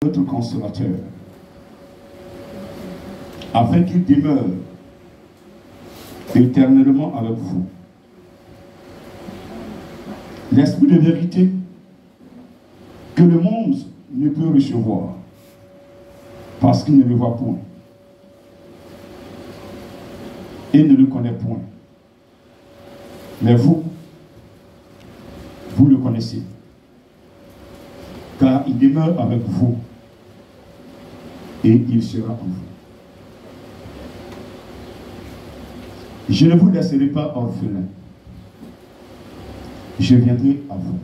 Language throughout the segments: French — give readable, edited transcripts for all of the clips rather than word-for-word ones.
notre consolateur, afin qu'il demeure éternellement avec vous. L'esprit de vérité que le monde ne peut recevoir parce qu'il ne le voit point et ne le connaît point. Mais vous le connaissez, car il demeure avec vous et il sera en vous. Je ne vous laisserai pas orphelin. Je viendrai à vous.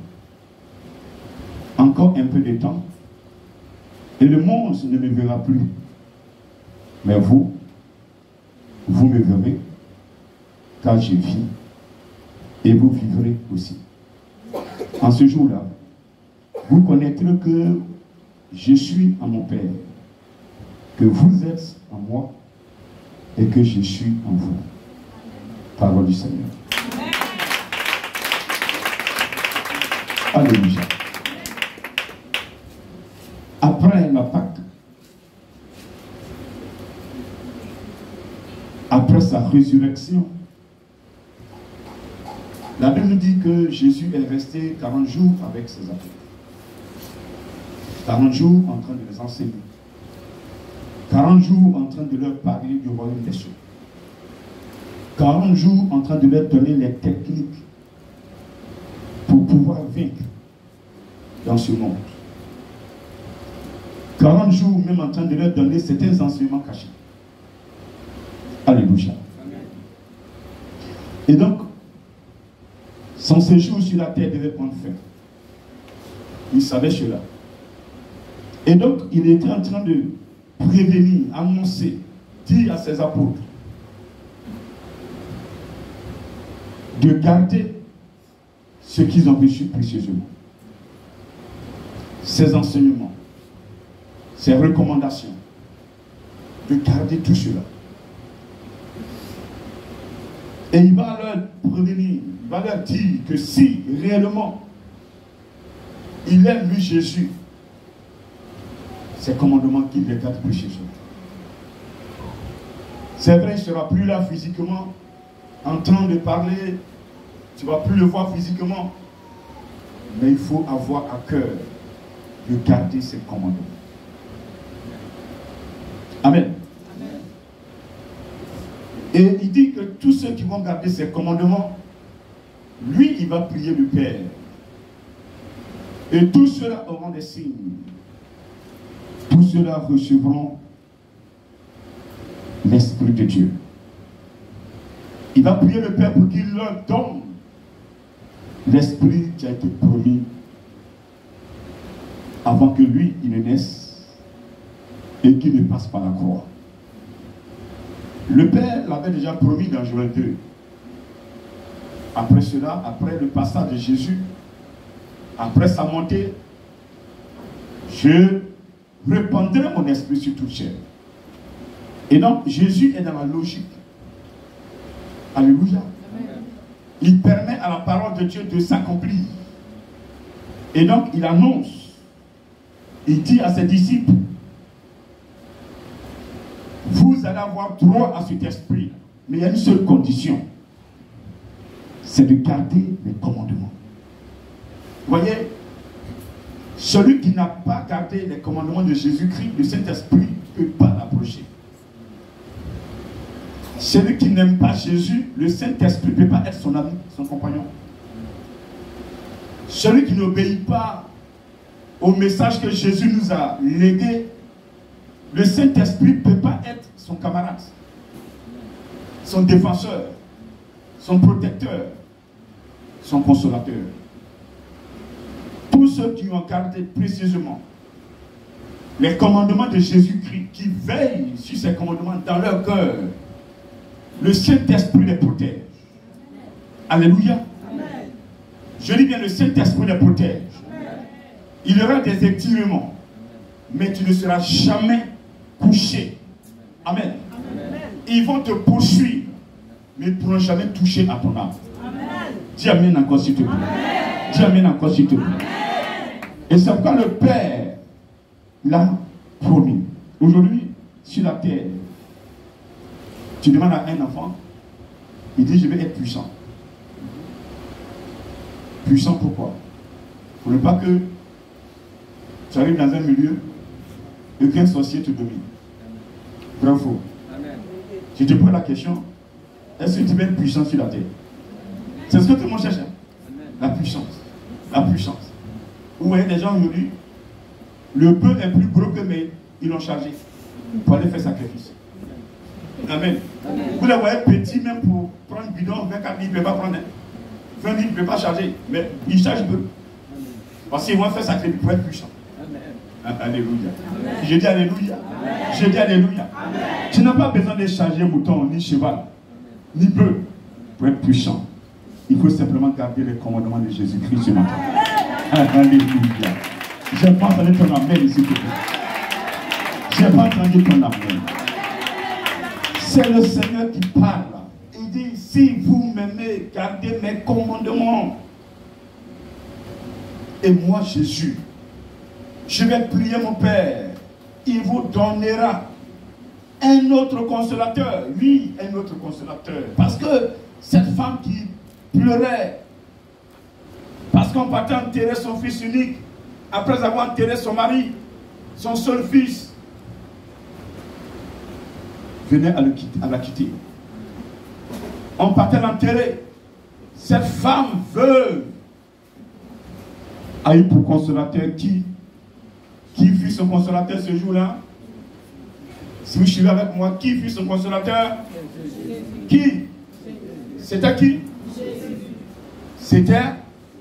Encore un peu de temps, et le monde ne me verra plus. Mais vous me verrez, car je vis, et vous vivrez aussi. En ce jour-là, vous connaîtrez que je suis en mon Père, que vous êtes en moi, et que je suis en vous. Parole du Seigneur. Alléluia. Après la Pâque, après sa résurrection, la Bible nous dit que Jésus est resté 40 jours avec ses apôtres. 40 jours en train de les enseigner. 40 jours en train de leur parler du royaume des cieux. 40 jours en train de leur donner les techniques pour pouvoir vaincre dans ce monde. 40 jours même en train de leur donner certains enseignements cachés. Alléluia. Et donc, son séjour sur la terre devait prendre fin. Il savait cela. Et donc, il était en train de prévenir, annoncer, dire à ses apôtres de garder ce qu'ils ont reçu précieusement. Ses enseignements, ses recommandations, de garder tout cela. Et il va leur prévenir, il va leur dire que si réellement il aime lui Jésus, c'est commandement qu'il les garde précieusement. C'est vrai, il ne sera plus là physiquement, en train de parler, tu ne vas plus le voir physiquement, mais il faut avoir à cœur de garder ses commandements. Amen. Amen. Et il dit que tous ceux qui vont garder ses commandements, lui, il va prier le Père. Et tous ceux-là auront des signes. Tous ceux-là recevront l'Esprit de Dieu. Il va prier le Père pour qu'il leur donne l'Esprit qui a été promis avant que lui, il ne naisse et qu'il ne passe par la croix. Le Père l'avait déjà promis dans Joël 2. Après cela, après le passage de Jésus, après sa montée, je répandrai mon esprit sur toute chair. Et donc, Jésus est dans la logique. Alléluia. Il permet à la parole de Dieu de s'accomplir. Et donc, il annonce, il dit à ses disciples, vous allez avoir droit à cet esprit. Mais il y a une seule condition, c'est de garder les commandements. Vous voyez, celui qui n'a pas gardé les commandements de Jésus-Christ, le Saint-Esprit ne peut pas l'approcher. Celui qui n'aime pas Jésus, le Saint-Esprit ne peut pas être son ami, son compagnon. Celui qui n'obéit pas au message que Jésus nous a légué, le Saint-Esprit ne peut pas être son camarade, son défenseur, son protecteur, son consolateur. Tous ceux qui ont gardé précisément les commandements de Jésus-Christ, qui veillent sur ces commandements dans leur cœur, le Saint-Esprit les protège. Alléluia. Amen. Je dis bien, le Saint-Esprit les protège. Amen. Il y aura des étirements, mais tu ne seras jamais couché. Amen. Amen. Ils vont te poursuivre, mais ils ne pourront jamais toucher à ton âme. Amen. Dis Amen encore s'il te plaît. Dis Amen encore s'il te plaît. Et c'est pourquoi le Père l'a promis. Aujourd'hui, sur la terre, tu demandes à un enfant, il dit, je vais être puissant. Puissant pourquoi? Pour ne pas que tu arrives dans un milieu et qu'un sorcier te domine. Vrai ou faux? Je te pose la question, est-ce que tu veux être puissant sur la terre? C'est ce que tout le monde cherche. La puissance. La puissance. Vous voyez des gens aujourd'hui, le peu est plus gros que mais ils l'ont chargé pour aller faire sacrifice. Amen. Amen. Vous les voyez petits même pour prendre le bidon, 24 000, il ne peut pas prendre 20 000, il ne peut pas charger. Mais il charge peu. Parce qu'ils vont faire sacrifice pour être puissant. Amen. Alléluia. Amen. Je dis Alléluia. Amen. Je dis Alléluia. Amen. Tu n'as pas besoin de charger mouton, ni cheval, ni bœuf pour être puissant. Il faut simplement garder les commandements de Jésus-Christ ce matin. Alléluia. Je n'ai pas entendu ton amen ici. Je n'ai pas entendu ton amen. C'est le Seigneur qui parle. Il dit, si vous m'aimez, gardez mes commandements. Et moi, Jésus, je vais prier mon Père. Il vous donnera un autre consolateur. Oui, un autre consolateur. Parce que cette femme qui pleurait, parce qu'on partait enterrer son fils unique, après avoir enterré son mari, son seul fils, venait à la quitter. On partait l'enterrer. Cette femme veuve a eu pour consolateur qui fut son consolateur ce jour-là? Si vous suivez avec moi, qui fut son consolateur? Qui? C'était qui? C'était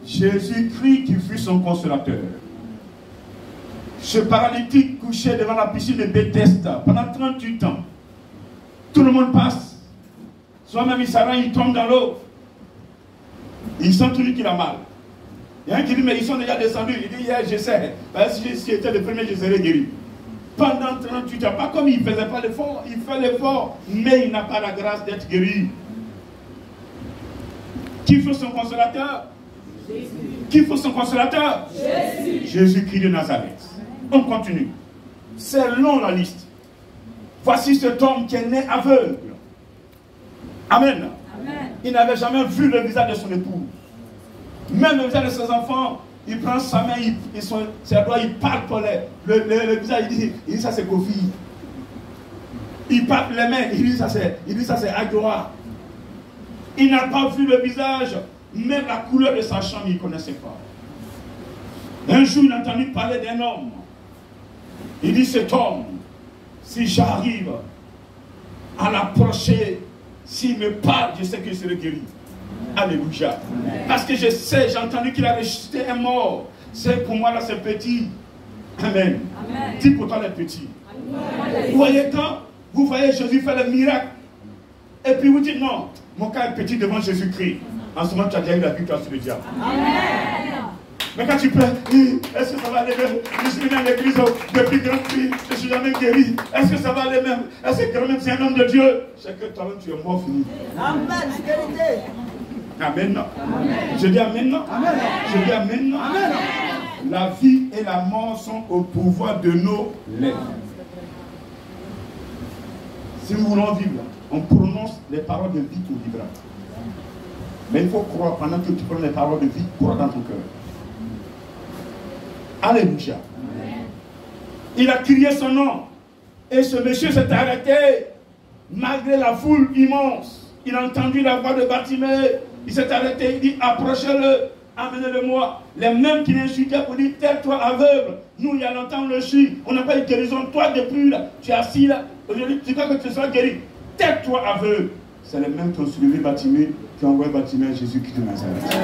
Jésus-Christ qui fut son consolateur. Ce paralytique couché devant la piscine de Bethesda pendant 38 ans. Tout le monde passe. Soit-même il s'arrête, il tombe dans l'eau. Il sent tout qu'il a mal. Il y a un qui dit, mais ils sont déjà descendus. Il dit, yeah, j'essaie. Parce que si j'étais le premier, je serais guéri. Pendant 38 ans, pas comme il ne faisait pas l'effort, il fait l'effort, mais il n'a pas la grâce d'être guéri. Qui fut son consolateur? Jésus. Qui fut son consolateur? Jésus. Jésus-Christ de Nazareth. On continue. C'est long la liste. Voici cet homme qui est né aveugle. Amen. Amen. Il n'avait jamais vu le visage de son épouse. Même le visage de ses enfants, il prend sa main, ses doigts, il palpe le visage, il dit ça c'est Kofi. Il palpe les mains, il dit ça c'est Adoa. Il n'a pas vu le visage, même la couleur de sa chambre, il ne connaissait pas. Un jour, il a entendu parler d'un homme. Il dit, cet homme, si j'arrive à l'approcher, s'il me parle, je sais que je serai guéri. Alléluia. Amen. Parce que je sais, j'ai entendu qu'il a ressuscité un mort. C'est pour moi là, c'est petit. Amen. Amen. Dis pour toi les petits. Amen. Vous voyez quand vous voyez Jésus faire le miracle, et puis vous dites non, mon cas est petit devant Jésus-Christ. En ce moment, tu as déjà eu la victoire sur le diable. Amen. Mais quand tu pleures, est-ce que ça va aller même? Je suis venu à l'église depuis grand fille, je ne suis jamais guéri. Est-ce que ça va aller même? Est-ce que quand même c'est un homme de Dieu? C'est que toi-même tu es mort fini. Amen. Amen. Amen. Je dis amen. Amen. Je dis amen. Amen. La vie et la mort sont au pouvoir de nos lèvres. Si nous voulons vivre, on prononce les paroles de vie qu'on vivra. Mais il faut croire, pendant que tu prononces les paroles de vie, croire dans ton cœur. Alléluia. Amen. Il a crié son nom. Et ce monsieur s'est arrêté malgré la foule immense. Il a entendu la voix de Bartimée. Il s'est arrêté. Il dit, approchez-le, amenez-le-moi. Les mêmes qui l'insultaient pour dire, tais-toi aveugle. Nous, il y a longtemps, on le suit. On n'a pas eu guérison. Toi, depuis là, tu es assis là. Aujourd'hui, tu crois que tu seras guéri. Tais-toi aveugle. C'est les mêmes qui ont soulevé Bartimée, qui ont envoyé Bartimée à Jésus-Christ de Nazareth.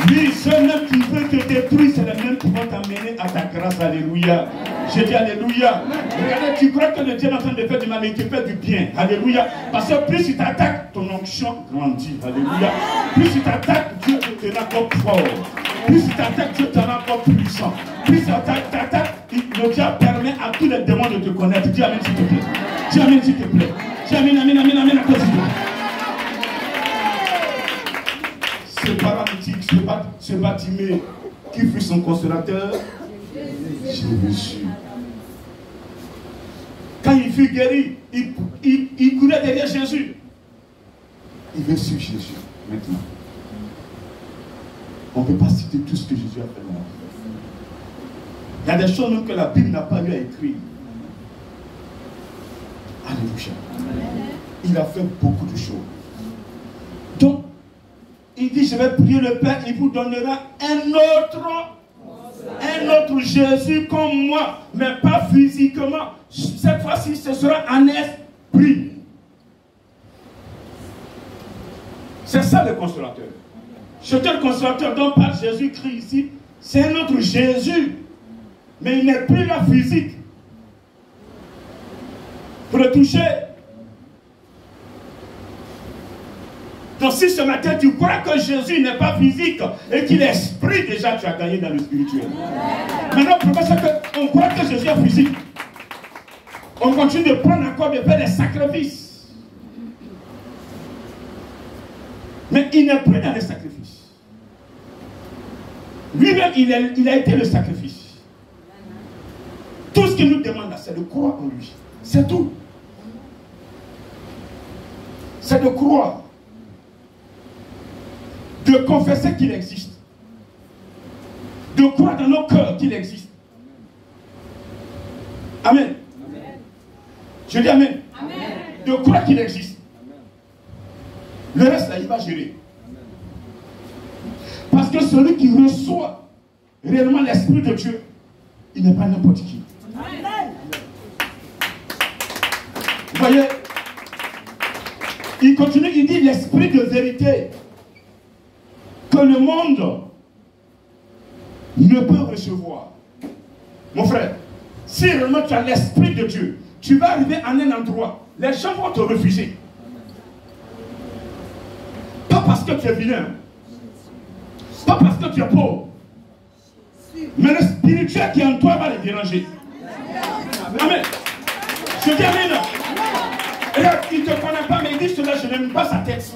Oui, ceux même qui veulent te détruire, c'est les mêmes qui vont t'amener à ta grâce. Alléluia. Je dis Alléluia. Regardez, tu crois que le Dieu est en train de faire du mal, mais il te fait du bien. Alléluia. Parce que plus il t'attaque, ton onction grandit. Alléluia. Plus il t'attaque, Dieu te rend encore fort. Plus il t'attaque, Dieu te rend encore puissant. Plus il t'attaque, le diable permet à tous les démons de te connaître. Dis amen s'il te plaît. Dis amen s'il te plaît. Dis amen, amen, amen, amen, à cause de toi. Ce paralytique, ce Bartimée, qui fut son consolateur? J'ai reçu. Quand il fut guéri, il courait derrière Jésus. Il veut suivre Jésus maintenant. On ne peut pas citer tout ce que Jésus a fait dans la vie. Il y a des choses même que la Bible n'a pas eu à écrire. Alléluia. Il a fait beaucoup de choses. Donc, il dit, je vais prier le Père, il vous donnera un autre Jésus comme moi, mais pas physiquement. Cette fois-ci, ce sera en esprit. C'est ça le consolateur. C'est le consolateur dont parle Jésus-Christ ici. C'est un autre Jésus. Mais il n'est plus là physique. Pour le toucher. Donc si ce matin tu crois que Jésus n'est pas physique et qu'il est esprit, déjà tu as gagné dans le spirituel. Maintenant, le problème c'est qu'on croit que Jésus est physique. On continue de prendre encore, de faire des sacrifices. Mais il n'est plus dans les sacrifices. Lui-même, il a été le sacrifice. Tout ce qu'il nous demande là, c'est de croire en lui. C'est tout. C'est de croire. De confesser qu'il existe. De croire dans nos cœurs qu'il existe. Amen. Amen. Je dis amen. Amen. De croire qu'il existe. Le reste là, il va gérer. Parce que celui qui reçoit réellement l'Esprit de Dieu, il n'est pas n'importe qui. Amen. Vous voyez, il continue, il dit l'Esprit de vérité que le monde ne peut recevoir. Mon frère, si réellement tu as l'Esprit de Dieu, tu vas arriver à un endroit, les gens vont te refuser. Pas parce que tu es vilain, pas parce que tu es pauvre, mais le spirituel qui est en toi va les déranger. Amen. Je dis amen. Et là, il ne te connaît pas, mais il dit cela, je n'aime pas sa tête.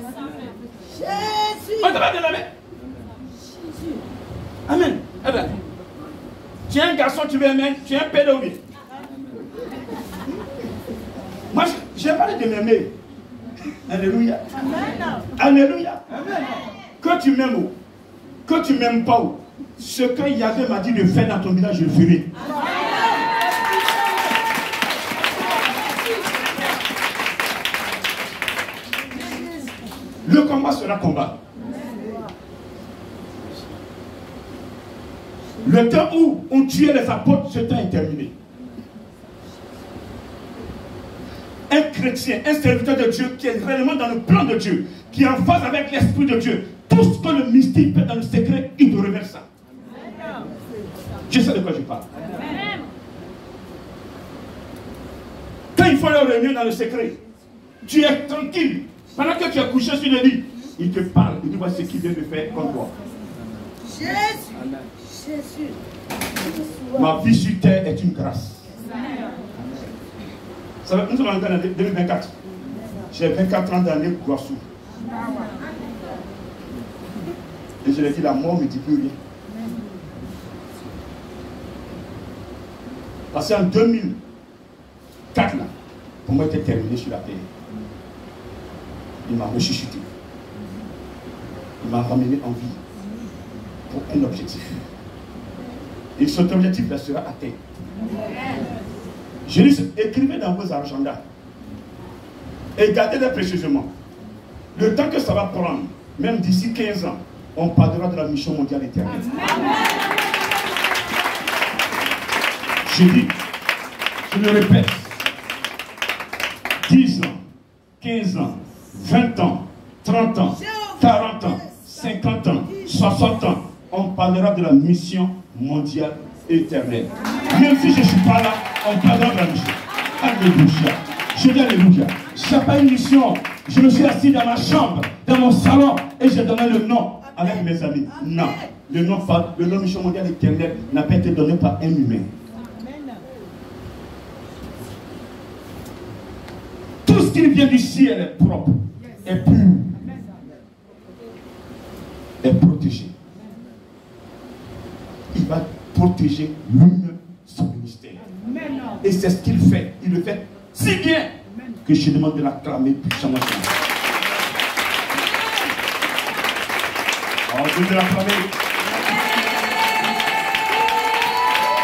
On te va de la main. Amen. Eh bien, tu es un garçon, tu veux aimer, tu es un pédophile. Moi, je n'ai pas de m'aimer. Alléluia. Amen. Alléluia. Amen. Que tu m'aimes ou que tu ne m'aimes pas ou, ce que Yahvé m'a dit de faire dans ton village, je le ferai. Le combat sera combat. Le temps où on tuait les apôtres, ce temps est terminé. Un chrétien, un serviteur de Dieu qui est réellement dans le plan de Dieu, qui est en phase avec l'Esprit de Dieu, tout ce que le mystique fait dans le secret, il te révèle ça. Je sais de quoi je parle. Quand il faut leur réunir dans le secret, tu es tranquille. Pendant que tu es couché sur le lit, il te parle. Il dit voici ce qu'il vient de faire comme toi. Jésus. Jésus. Ma vie sur terre est une grâce. Ça va, nous sommes en 2024. J'ai 24 ans d'année Guassou. Et je l'ai dit, la mort ne me dit plus rien. Parce qu'en 2004, là, pour moi, était terminé sur la terre. Il m'a ressuscité. Il m'a ramené en vie pour un objectif. Et cet objectif-là sera atteint. Je dis, écrivez dans vos agendas et gardez-les précieusement. Le temps que ça va prendre, même d'ici 15 ans, on parlera de la mission mondiale éternelle. Je dis, je le répète, 10 ans, 15 ans, 20 ans, 30 ans, 40 ans, 50 ans, 60 ans, on parlera de la mission mondiale éternelle. Même si je ne suis pas là, on parlera de la mission. Alléluia. Je dis alléluia. Je n'ai pas une mission. Je me suis assis dans ma chambre, dans mon salon, et j'ai donné le nom avec mes amis. Non. Le nom mission mondiale éternelle n'a pas été donné par un humain. Tout ce qui vient du ciel est propre, est pur, est protégé. Il va protéger lui-même Et c'est ce qu'il fait. Il le fait si bien que je demande de l'acclamer puissamment. Alors, je vais l'acclamer.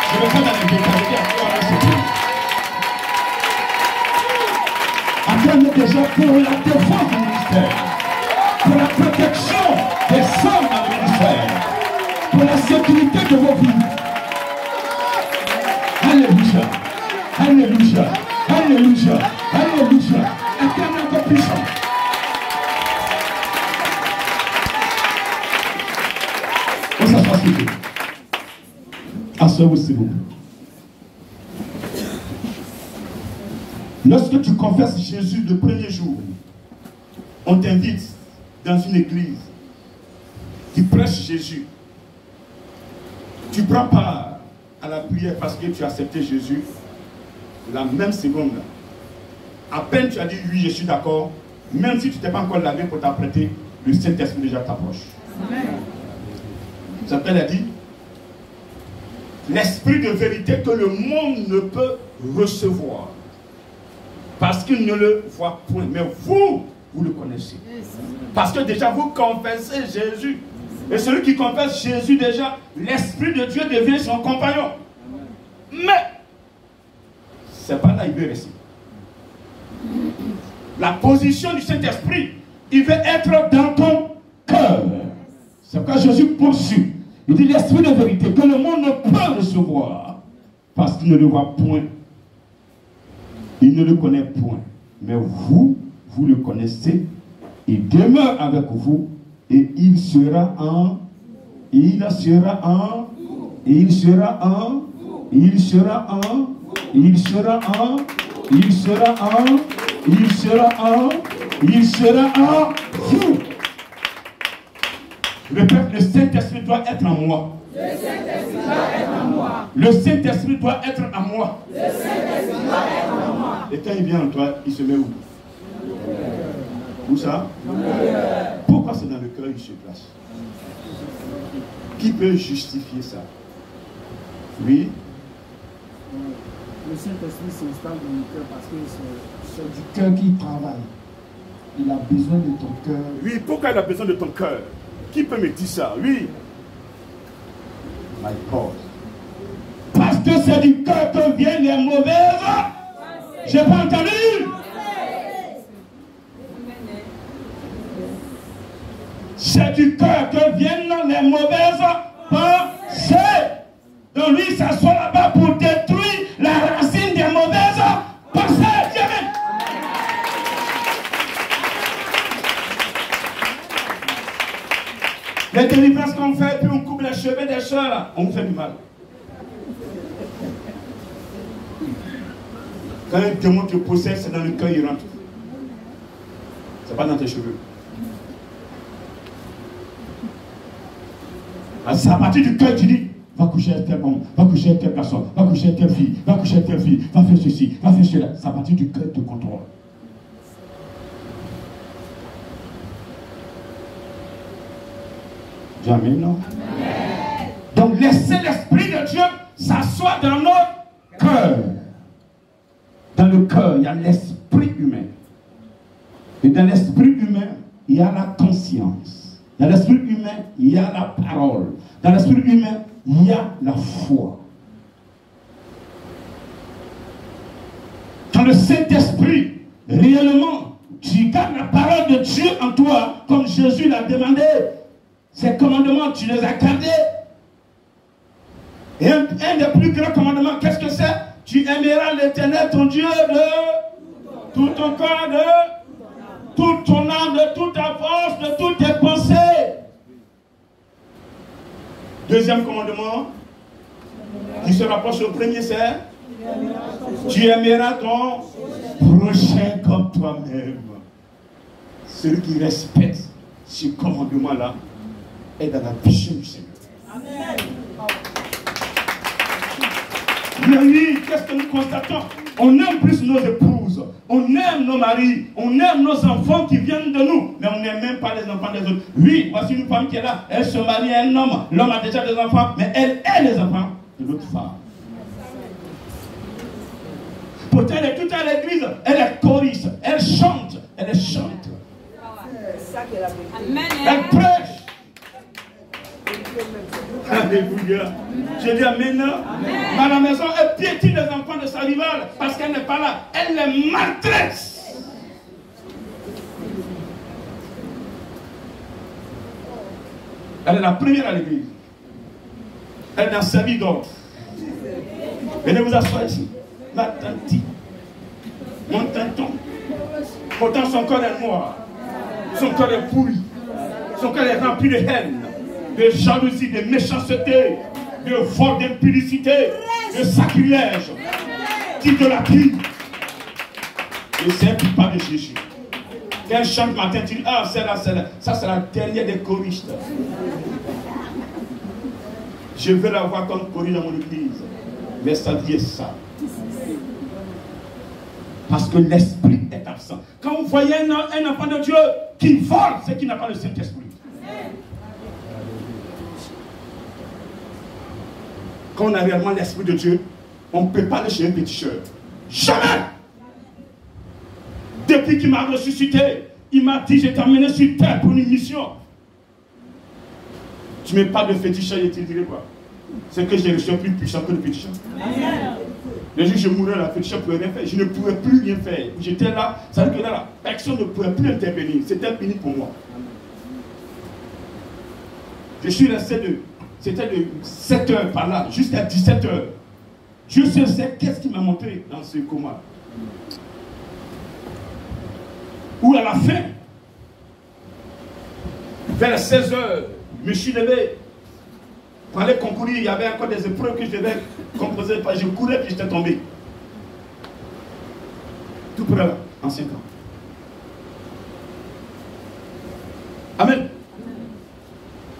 Je ne vais pas dans les détails. Acclamez déjà pour la défense du ministère, pour la protection des hommes dans le ministère, pour la sécurité de vos vies. Alléluia, alléluia, alléluia, alléluia. Acclamez encore puissant. On s'assoit s'il vous plaît. Asseyez-vous s'il vous plaît. Lorsque tu confesses Jésus le premier jour, on t'invite dans une église qui prêche Jésus. Tu prends part à la prière parce que tu as accepté Jésus. La même seconde, à peine tu as dit oui, je suis d'accord, même si tu t'es pas encore lavé pour t'apprêter, le Saint-Esprit déjà t'approche. Ça a dit l'esprit de vérité que le monde ne peut recevoir. Parce qu'il ne le voit point. Mais vous, vous le connaissez. Parce que déjà vous confessez Jésus. Et celui qui confesse Jésus déjà, l'Esprit de Dieu devient son compagnon. Mais, c'est pas là il veut rester. La position du Saint-Esprit, il veut être dans ton cœur. C'est pourquoi Jésus poursuit. Il dit l'Esprit de vérité que le monde ne peut recevoir. Parce qu'il ne le voit point. Il ne le connaît point. Mais vous, vous le connaissez. Il demeure avec vous. Et il sera en. Il sera en. Il sera en. Il sera en. Il sera en. Il sera en. Il sera en. Il sera en vous. Répète, le Saint-Esprit doit être en moi. Le Saint-Esprit doit être en moi. Le Saint-Esprit doit être en moi. Le Saint-Esprit doit être en moi. Et quand il vient en toi, il se met où? Où ça? Pourquoi c'est dans le cœur qu'il se place? Qui peut justifier ça? Oui. Le Saint-Esprit s'installe dans le cœur parce que c'est du cœur qui travaille. Il a besoin de ton cœur. Oui, pourquoi il a besoin de ton cœur? Qui peut me dire ça? Oui. My God. Parce que c'est du cœur que viennent les mauvaises. J'ai pas entendu. C'est du cœur que viennent les mauvaises pensées. Donc lui s'assoit là-bas pour détruire la racine des mauvaises pensées. Les délivrances qu'on fait, puis on coupe les cheveux des soeurs, on vous fait du mal. Quand un démon te possède, c'est dans le cœur, il rentre. C'est pas dans tes cheveux. C'est à partir du cœur, tu dis, va coucher avec tel homme, va coucher avec telle personne, va coucher avec telle fille, va coucher avec telle fille, va faire ceci, va faire cela. C'est à partir du cœur qui te contrôle. Jamais, non? Amen. Donc laissez l'Esprit de Dieu s'asseoir dans notre cœur. Dans le cœur, il y a l'esprit humain. Et dans l'esprit humain, il y a la conscience. Dans l'esprit humain, il y a la parole. Dans l'esprit humain, il y a la foi. Dans le Saint-Esprit, réellement, tu gardes la parole de Dieu en toi, comme Jésus l'a demandé. Ces commandements, tu les as gardés. Et un des plus grands commandements, qu'est-ce que c'est? Tu aimeras l'Éternel, ton Dieu, de tout ton corps, de toute ton âme, de toute ta force, de toutes tes pensées. Deuxième commandement, qui se rapproche au premier, c'est tu aimeras ton prochain comme toi-même. Celui qui respecte ce commandement-là est dans la vision du Seigneur. Amen. Mais oui, qu'est-ce que nous constatons? On aime plus nos épouses, on aime nos maris, on aime nos enfants qui viennent de nous, mais on n'aime même pas les enfants des autres. Oui, voici une femme qui est là, elle se marie à un homme, l'homme a déjà des enfants, mais elle est les enfants de l'autre femme. Pourtant, elle est toute à l'église. Elle est choriste. Elle chante. Elle chante. Elle prêche. Alléluia. Je dis amen. Mais à la maison, elle piétine les enfants de sa rivale parce qu'elle n'est pas là. Elle les maltraite. Elle est la première à l'église. Elle n'a servi d'autres. Venez vous asseoir ici. Ma tante, mon tonton. Pourtant son corps est noir. Son corps est pourri. Son corps est rempli de haine, de jalousie, de méchanceté, de vol, d'impudicité, de sacrilège, d'idolâtrie. Et c'est un pas de Jésus. Quand chante matin, tu dis, ah, c'est là, ça c'est la dernière des choristes. Je veux la voir comme choriste dans mon église. Mais ça dit ça. Parce que l'esprit est absent. Quand vous voyez un enfant de Dieu qui vole, c'est qu'il n'a pas le Saint-Esprit. Quand on a réellement l'esprit de Dieu, on ne peut pas aller chez un péticheur. Jamais! Depuis qu'il m'a ressuscité, il m'a dit, je t'ai emmené sur terre pour une mission. Tu ne mets pas de féticheur, et tu dirais quoi? C'est que j'ai reçu plus puissant que le péticheur. Le jour où je mourrais, la féticheur ne pouvait rien faire. Je ne pouvais plus rien faire. J'étais là, ça veut dire que là, personne ne pouvait plus intervenir. C'était fini pour moi. Je suis resté c'était de 7 heures par là, jusqu'à 17 heures. Dieu seul sait qu'est-ce qui m'a montré dans ce coma. Ou à la fin, vers 16 heures, je me suis levé pour aller concourir. Il y avait encore des épreuves que je devais composer. Je courais puis j'étais tombé. Tout près là, en 5 ans. Amen.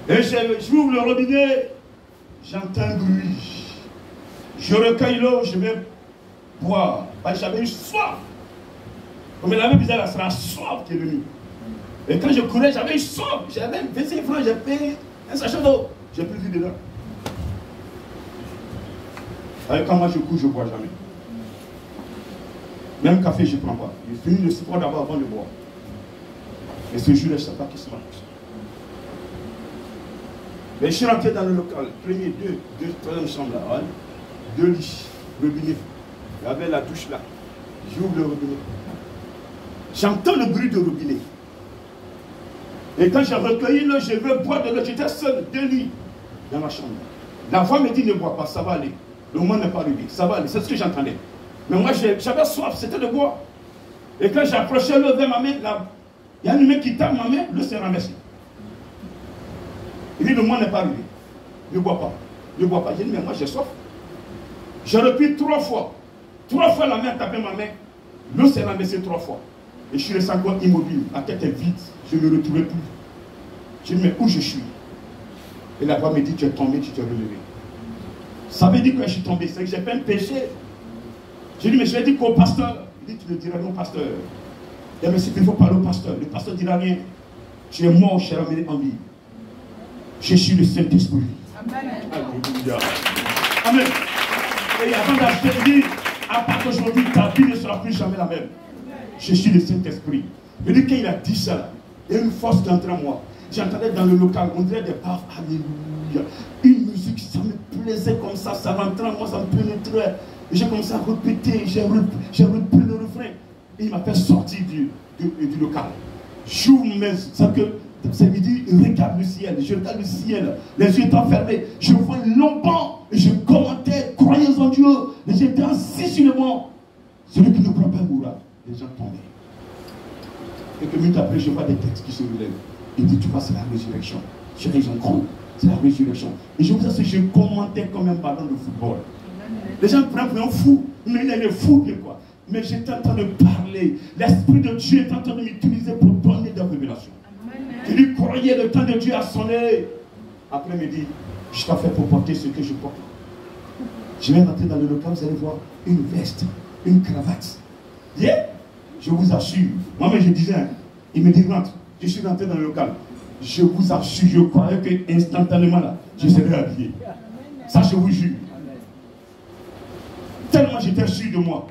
Et j'ouvre le robinet, j'entends un bruit. Je recueille l'eau, je vais boire. J'avais eu soif. Comme elle avait bizarre, là, c'est la soif qui est venue. Et quand je courais, j'avais eu soif. J'avais 25 francs, j'ai payé un sachet d'eau. J'ai plus vu dedans. Alors, quand moi je cours, je ne bois jamais. Même café, je ne prends pas. Je finis le sport d'abord avant de boire. Et ce jour-là, je ne sais pas qui se marche. Mais je suis rentré dans le local. Premier, troisième chambre là. Ouais. 2 lits, robinet. Il y avait la douche là. J'ouvre le robinet. J'entends le bruit de robinet. Et quand j'ai recueilli l'eau, je veux boire de l'eau. J'étais seul, 2 lits dans ma chambre. La voix me dit ne bois pas, ça va aller. Le moment n'est pas arrivé, ça va aller. C'est ce que j'entendais. Mais moi j'avais soif, c'était de boire. Et quand j'ai approché l'eau vers ma main, il y a un humain qui tape ma main, l'eau s'est renversée. Il dit le moment n'est pas arrivé. Ne bois pas. Ne bois pas. J'ai dit mais moi j'ai soif. J'ai repris 3 fois. 3 fois la main a tapé ma main. L'eau s'est renversée 3 fois. Et je suis resté encore immobile. La tête est vide. Je ne me retrouvais plus. J'ai dit mais où je suis? Et la voix me dit tu es tombé, tu t'es relevé. Ça veut dire que je suis tombé. C'est que j'ai fait un péché. J'ai dit mais je l'ai dit qu'au pasteur. Il dit tu le diras non au pasteur. Il dit mais c'est qu'il faut parler au pasteur. Le pasteur ne dira rien. Tu es mort, je suis ramené en vie. Je suis le Saint-Esprit. Amen. Alléluia. Amen. Et avant d'acheter, il dit, à part d'aujourd'hui, ta vie ne sera plus jamais la même. Je suis le Saint-Esprit. Je dis qu'il a dit ça, il y a une force qui est entrée en moi. J'entendais dans le local, on dirait des baves. Alléluia. Une musique, ça me plaisait comme ça rentrait en moi, ça me pénétrait. Et j'ai commencé à répéter, j'ai repris le refrain. Et il m'a fait sortir du local. J'ouvre mes... C'est midi, je regarde le ciel, les yeux étant fermés, je vois un long banc et je commentais, croyez en Dieu, et j'étais assis sur le banc. Celui qui ne croit pas mourra, les gens tombaient. Quelques minutes après, je vois des textes qui se relèvent. Il dit, tu vois, c'est la résurrection. Je dis, ils ont c'est la résurrection. Et je vous assure, je commentais comme un ballon de football. Les gens prennent pour un fou, mais il est fou, quoi. Mais j'étais en train de parler. L'Esprit de Dieu est en train de m'utiliser pour donner des révélations. Je lui croyais, le temps de Dieu a sonné. Après, il me dit, je t'ai fait pour porter ce que je porte. Je vais rentrer dans le local, vous allez voir une veste, une cravate. Yeah? Je vous assure. Moi-même, je disais, il me dit, rentre. Je suis rentré dans le local. Je vous assure, je croyais que instantanément, là, je serais habillé. Ça, je vous jure. Tellement j'étais sûr de moi.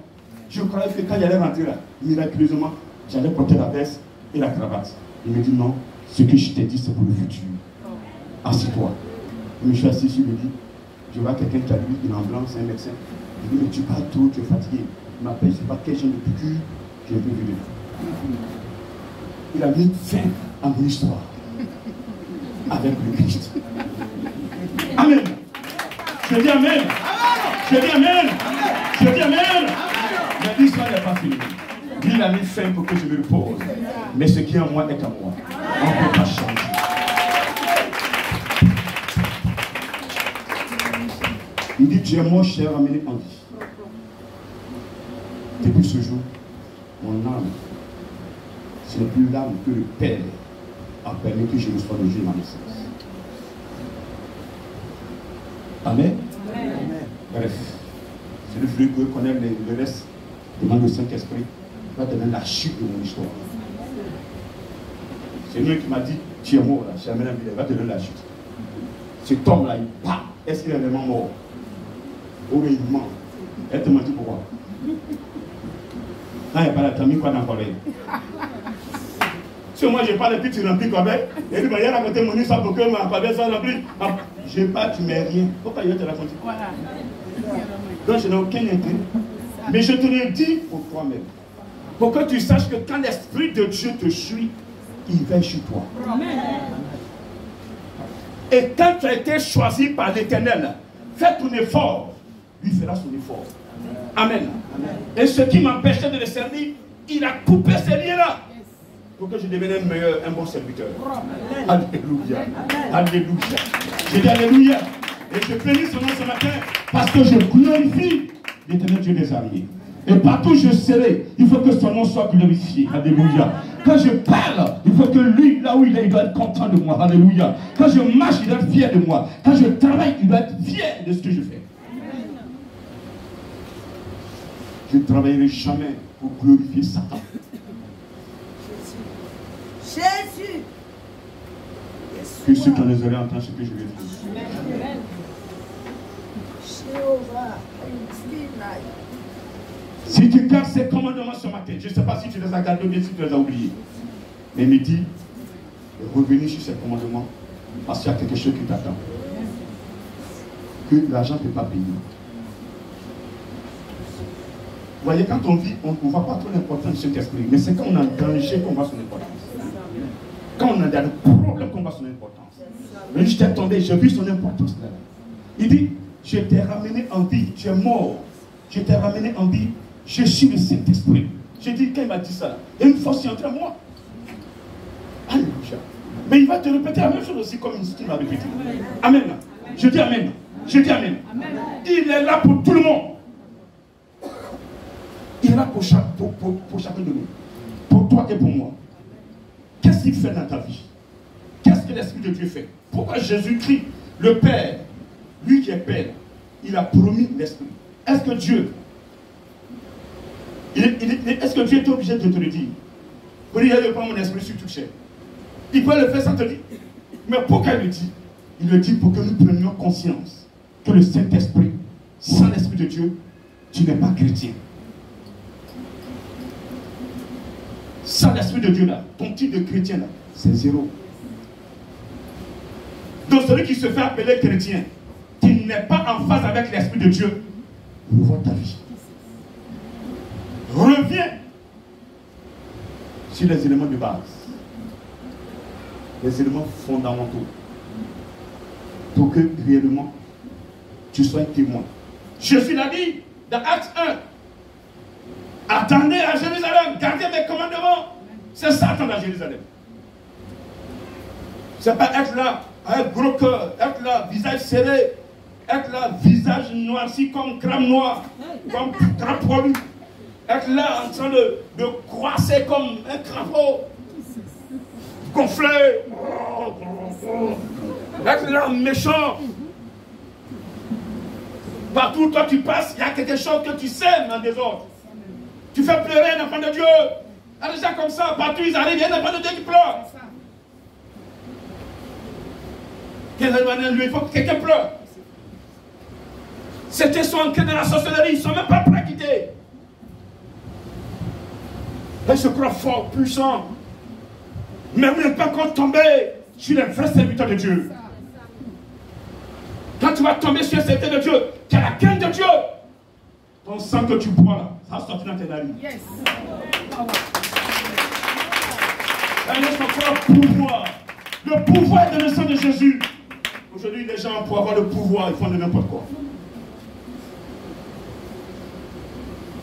Je croyais que quand il allait rentrer là, miraculeusement, j'allais porter la veste et la cravate. Il me dit non, ce que je t'ai dit, c'est pour le futur. Assieds-toi. Je me suis assis sur le lit. Je vois quelqu'un qui a lui, il est en blanc, c'est un médecin. Je dis, mais tu parles trop, tu es fatigué. Il m'appelle, je ne sais pas quel genre de piqûre, je ne peux vivre. Il a mis fin à mon histoire avec le Christ. Amen. Je dis Amen. Je dis Amen. Je dis Amen. Mais l'histoire n'est pas finie. Lui, il a mis fin pour que je me repose. Mais ce qui est en moi est en moi. On ne peut pas changer. Il dit, tu es mon cher amené en vie. Depuis ce jour, mon âme, ce n'est plus l'âme que le Père a permis que je reçoive le Dieu dans ma naissance. Amen. Amen. Bref, c'est le flux que connaît le reste, demande le Saint-Esprit, va donner la chute de mon histoire. C'est lui qui m'a dit, tu es mort là, je suis amené en vie, il va te donner la chute. Cet homme-là, il part. Est-ce qu'il est vraiment mort? Oh, il ment. Elle te m'a dit pourquoi? Quand il parle, tu as mis quoi dans le collègue? Si moi je parle et puis tu remplis quoi avec, et puis il a raconté mon histoire pour que ma collègue soit remplie. Je parle, tu mets rien. Pourquoi il va te raconter? Voilà. Donc je n'ai aucun intérêt. Mais je te le dis pour toi-même. Pour que tu saches que quand l'Esprit de Dieu te suit, il veille sur toi. Amen. Et quand tu as été choisi par l'Éternel, fais ton effort. Lui fera son effort. Amen. Amen. Et ce qui m'empêchait de le servir, il a coupé ces liens-là pour que je devienne un bon serviteur. Amen. Alléluia. Amen. Alléluia. Je dis Alléluia. Et je bénis son nom ce matin parce que je glorifie l'Éternel Dieu des armées. Et partout où je serai, il faut que son nom soit glorifié. Alléluia. Quand je parle, il faut que lui, là où il est, il doit être content de moi. Alléluia. Quand je marche, il doit être fier de moi. Quand je travaille, il doit être fier de ce que je fais. Je ne travaillerai jamais pour glorifier Satan. Jésus. Que ceux qui ont les oreilles entendent ce que je vais dire. Si tu gardes ces commandements ce matin, je ne sais pas si tu les as gardés ou bien si tu les as oubliés. Mais il me dit, revenez sur ces commandements parce qu'il y a quelque chose qui t'attend. Que l'argent ne peut pas payer. Vous voyez, quand on vit, on ne voit pas trop l'importance de cet esprit. Mais c'est quand on est en danger qu'on voit son importance. Quand on a des problèmes qu'on voit son importance. Mais je t'ai tombé, j'ai vu son importance là. Il dit, je t'ai ramené en vie, tu es mort. Je t'ai ramené en vie, je suis le Saint-Esprit. J'ai dit, quand il m'a dit ça, et une force est entrée en moi. Alléluia. Mais il va te répéter la même chose aussi comme il m'a répété. Amen. Je dis Amen. Je dis Amen. Il est là pour tout le monde. Il est là pour chacun de nous. Pour toi et pour moi. Qu'est-ce qu'il fait dans ta vie? Qu'est-ce que l'Esprit de Dieu fait? Pourquoi Jésus-Christ, le Père, lui qui est Père, il a promis l'Esprit? Est-ce que Dieu est obligé de te le dire? Pour dire, je prends mon esprit sur toute chair. Il peut le faire sans te dire. Mais pourquoi il le dit? Il le dit pour que nous prenions conscience que le Saint-Esprit, sans l'Esprit de Dieu, tu n'es pas chrétien. Sans l'Esprit de Dieu là, ton titre de chrétien là, c'est zéro. Donc celui qui se fait appeler chrétien, qui n'est pas en phase avec l'Esprit de Dieu, revois ta vie. Reviens sur les éléments de base. Les éléments fondamentaux. Pour que réellement, tu sois un témoin. Jésus l'a dit dans Acte 1. Attendez à Jérusalem, gardez mes commandements. C'est ça attendre à Jérusalem. C'est pas être là avec gros cœur, être là, visage serré, être là, visage noirci comme crâne noir, comme crâne poilu, être là en train de croisser comme un crapaud, gonflé, être là méchant. Partout où toi tu passes, il y a quelque chose que tu sèmes en désordre. Tu fais pleurer un enfant de Dieu. Il y a des gens comme ça, partout ils arrivent, il y a un enfant de Dieu qui pleure. Il faut que quelqu'un pleure. C'était son enquête de la sorcellerie, ils ne sont même pas prêts à quitter. Elle se croit fort, puissant. Mais vous n'êtes pas encore tombé sur les vrais serviteurs de Dieu. Quand tu vas tomber sur un serviteur de Dieu, qui a la crainte de Dieu, ton sang que tu bois là, ça va sortir dans tes narines. Yes. Le pouvoir est dans le sang de Jésus. Aujourd'hui, les gens, pour avoir le pouvoir, ils font de n'importe quoi.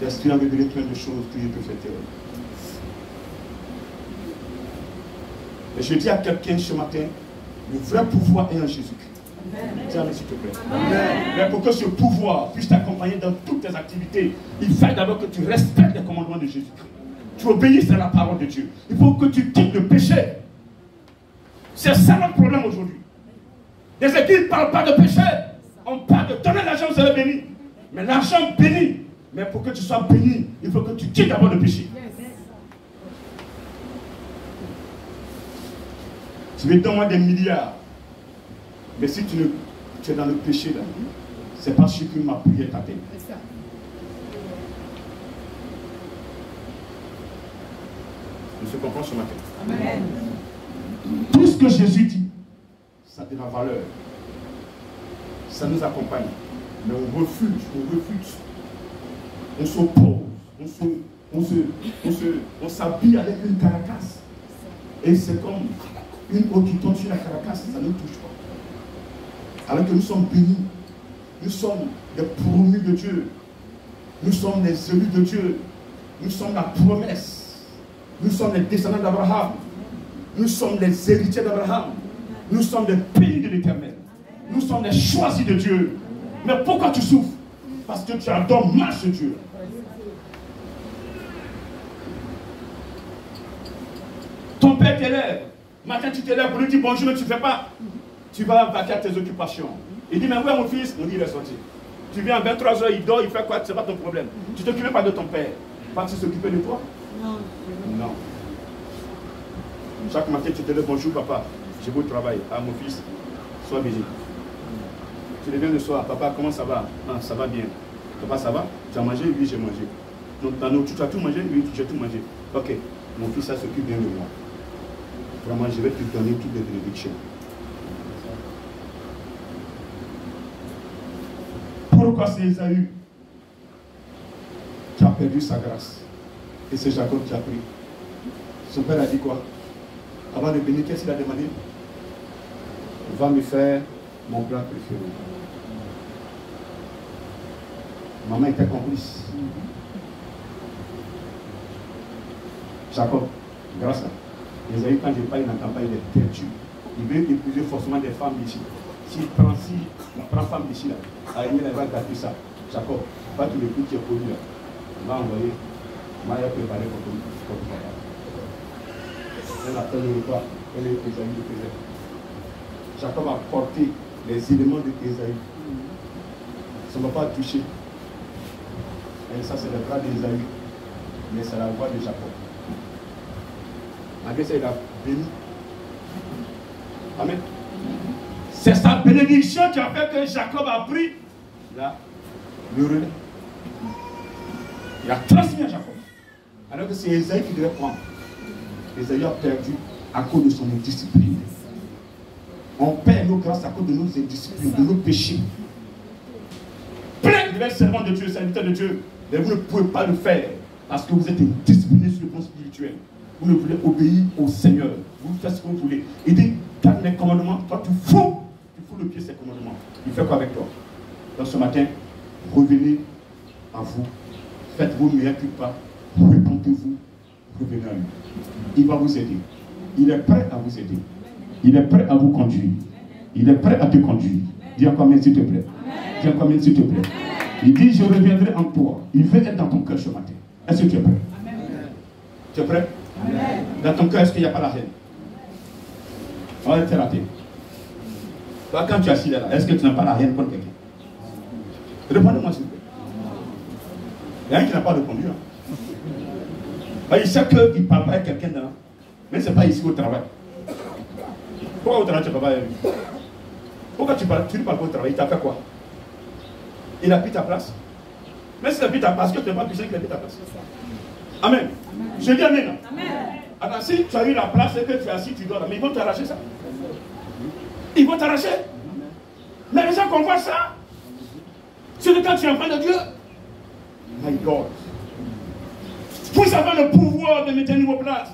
L'esprit a révélé plein de choses que je peux faire taire. Et je dis à quelqu'un ce matin, le vrai pouvoir est en Jésus-Christ. Tiens, s'il te plaît. Amen. Mais pour que ce pouvoir puisse t'accompagner dans toutes tes activités, il faut d'abord que tu respectes les commandements de Jésus-Christ. Tu obéisses à la parole de Dieu. Il faut que tu quittes le péché. C'est ça notre problème aujourd'hui. Les églises ne parlent pas de péché. On parle de donner l'argent, vous allez bénir. Mais l'argent bénit. Mais pour que tu sois béni, il faut que tu quittes d'abord le péché. Tu veux donner des milliards. Mais si tu es dans le péché là, c'est parce que ma prière t'atteint. Nous se comprenons ce matin. Amen. Tout ce que Jésus dit, ça a de la valeur. Ça nous accompagne. Mais on refuse, on s'oppose, on s'habille avec une carapace. Et c'est comme une eau qui tombe sur la carapace, ça ne nous touche pas. Alors que nous sommes bénis, nous sommes des promus de Dieu, nous sommes les élus de Dieu, nous sommes la promesse, nous sommes les descendants d'Abraham, nous sommes les héritiers d'Abraham, nous sommes les bénis de l'Éternel, nous sommes les choisis de Dieu. Mais pourquoi tu souffres? Parce que tu adores mal ce Dieu. Ton père t'élève. Matin tu t'élèves pour lui dire bonjour, mais tu ne fais pas. Tu vas vaquer à tes occupations. Il dit, mais où est mon fils? On dit, il est sorti. Tu viens à 23 h, il dort, il fait quoi? Ce n'est pas ton problème. Tu ne t'occupes pas de ton père. Pas de s'occuper de toi? Non. Non. Chaque matin tu te lèves, bonjour papa, je vais au travail. Ah mon fils, sois vigile. Tu reviens le soir, papa, comment ça va? Ah, ça va bien. Papa, ça va? Tu as mangé? Oui, j'ai mangé. Donc, tu as tout mangé? Oui, j'ai tout mangé. Ok, mon fils, ça s'occupe bien de moi. Vraiment, je vais te donner toutes les bénédictions. Pourquoi c'est Esaü qui a perdu sa grâce? Et c'est Jacob qui a pris. Son père a dit quoi? Avant de bénir, qu'est-ce qu'il a demandé? Va me faire mon plat préféré. Maman était complice. Jacob, grâce à Esaü, quand je parle, il n'entend pas, il est perdu. Il veut épouser forcément des femmes d'ici. S'il prend femme d'ici, là, il va gâter ça. Jacob, pas tous les coups qui est connu là. On va envoyer. Maïa préparé pour papa. Elle appelle le repas, elle est Esaü de Esaü. Jacob a porté les éléments de Esaü. Ça ne va pas toucher. Et ça, c'est le bras d'Esaü. Mais c'est la voix de Jacob. Malgré ça, il a béni. Amen. C'est sa bénédiction qui a fait que Jacob a pris là, le relais. Il a transmis à Jacob. Alors que c'est Esaü qui devait prendre. Esaü a perdu à cause de son indiscipline. On perd nos grâces à cause de nos indisciplines, de nos péchés. Plein de servants de Dieu, serviteurs de Dieu, mais vous ne pouvez pas le faire parce que vous êtes indisciplinés sur le plan spirituel. Vous ne voulez obéir au Seigneur. Vous faites ce que vous voulez. Il dit, garde mes commandements. Toi, tu fous le pied ces commandements. Il fait quoi avec toi? Donc ce matin, revenez à vous. Faites vos meilleurs pas. Répondez-vous. Revenez à lui. Il va vous aider. Il est prêt à vous aider. Il est prêt à vous conduire. Il est prêt à te conduire. Dis encore amen s'il te plaît. Dis encore amen s'il te plaît. Il dit, je reviendrai en toi. Il veut être dans ton cœur ce matin. Est-ce que tu es prêt? Tu es prêt? Amen. Dans ton cœur, est-ce qu'il n'y a pas la haine? On va te rater. Toi, quand tu es assis là, est-ce que tu n'as pas la haine contre quelqu'un? Répondez-moi s'il vous plaît. Il y a un qui n'a pas répondu. Il sait qu'il ne parle pas avec quelqu'un là. Mais ce n'est pas ici au travail. Pourquoi au travail tu ne parles pas avec lui? Pourquoi tu ne parles pas au travail? Il t'a fait quoi? Il a pris ta place. Mais s'il a pris ta place, est-ce que tu n'es pas puissant qu'il a pris ta place? Amen. Je dis amen. Alors si tu as eu la place et que tu es assis, tu dors, mais ils vont t'arracher ça. Ils vont t'arracher. Mais les gens comprennent ça. Surtout quand tu es enfant de Dieu. My God. Vous avez le pouvoir de mettre vos places.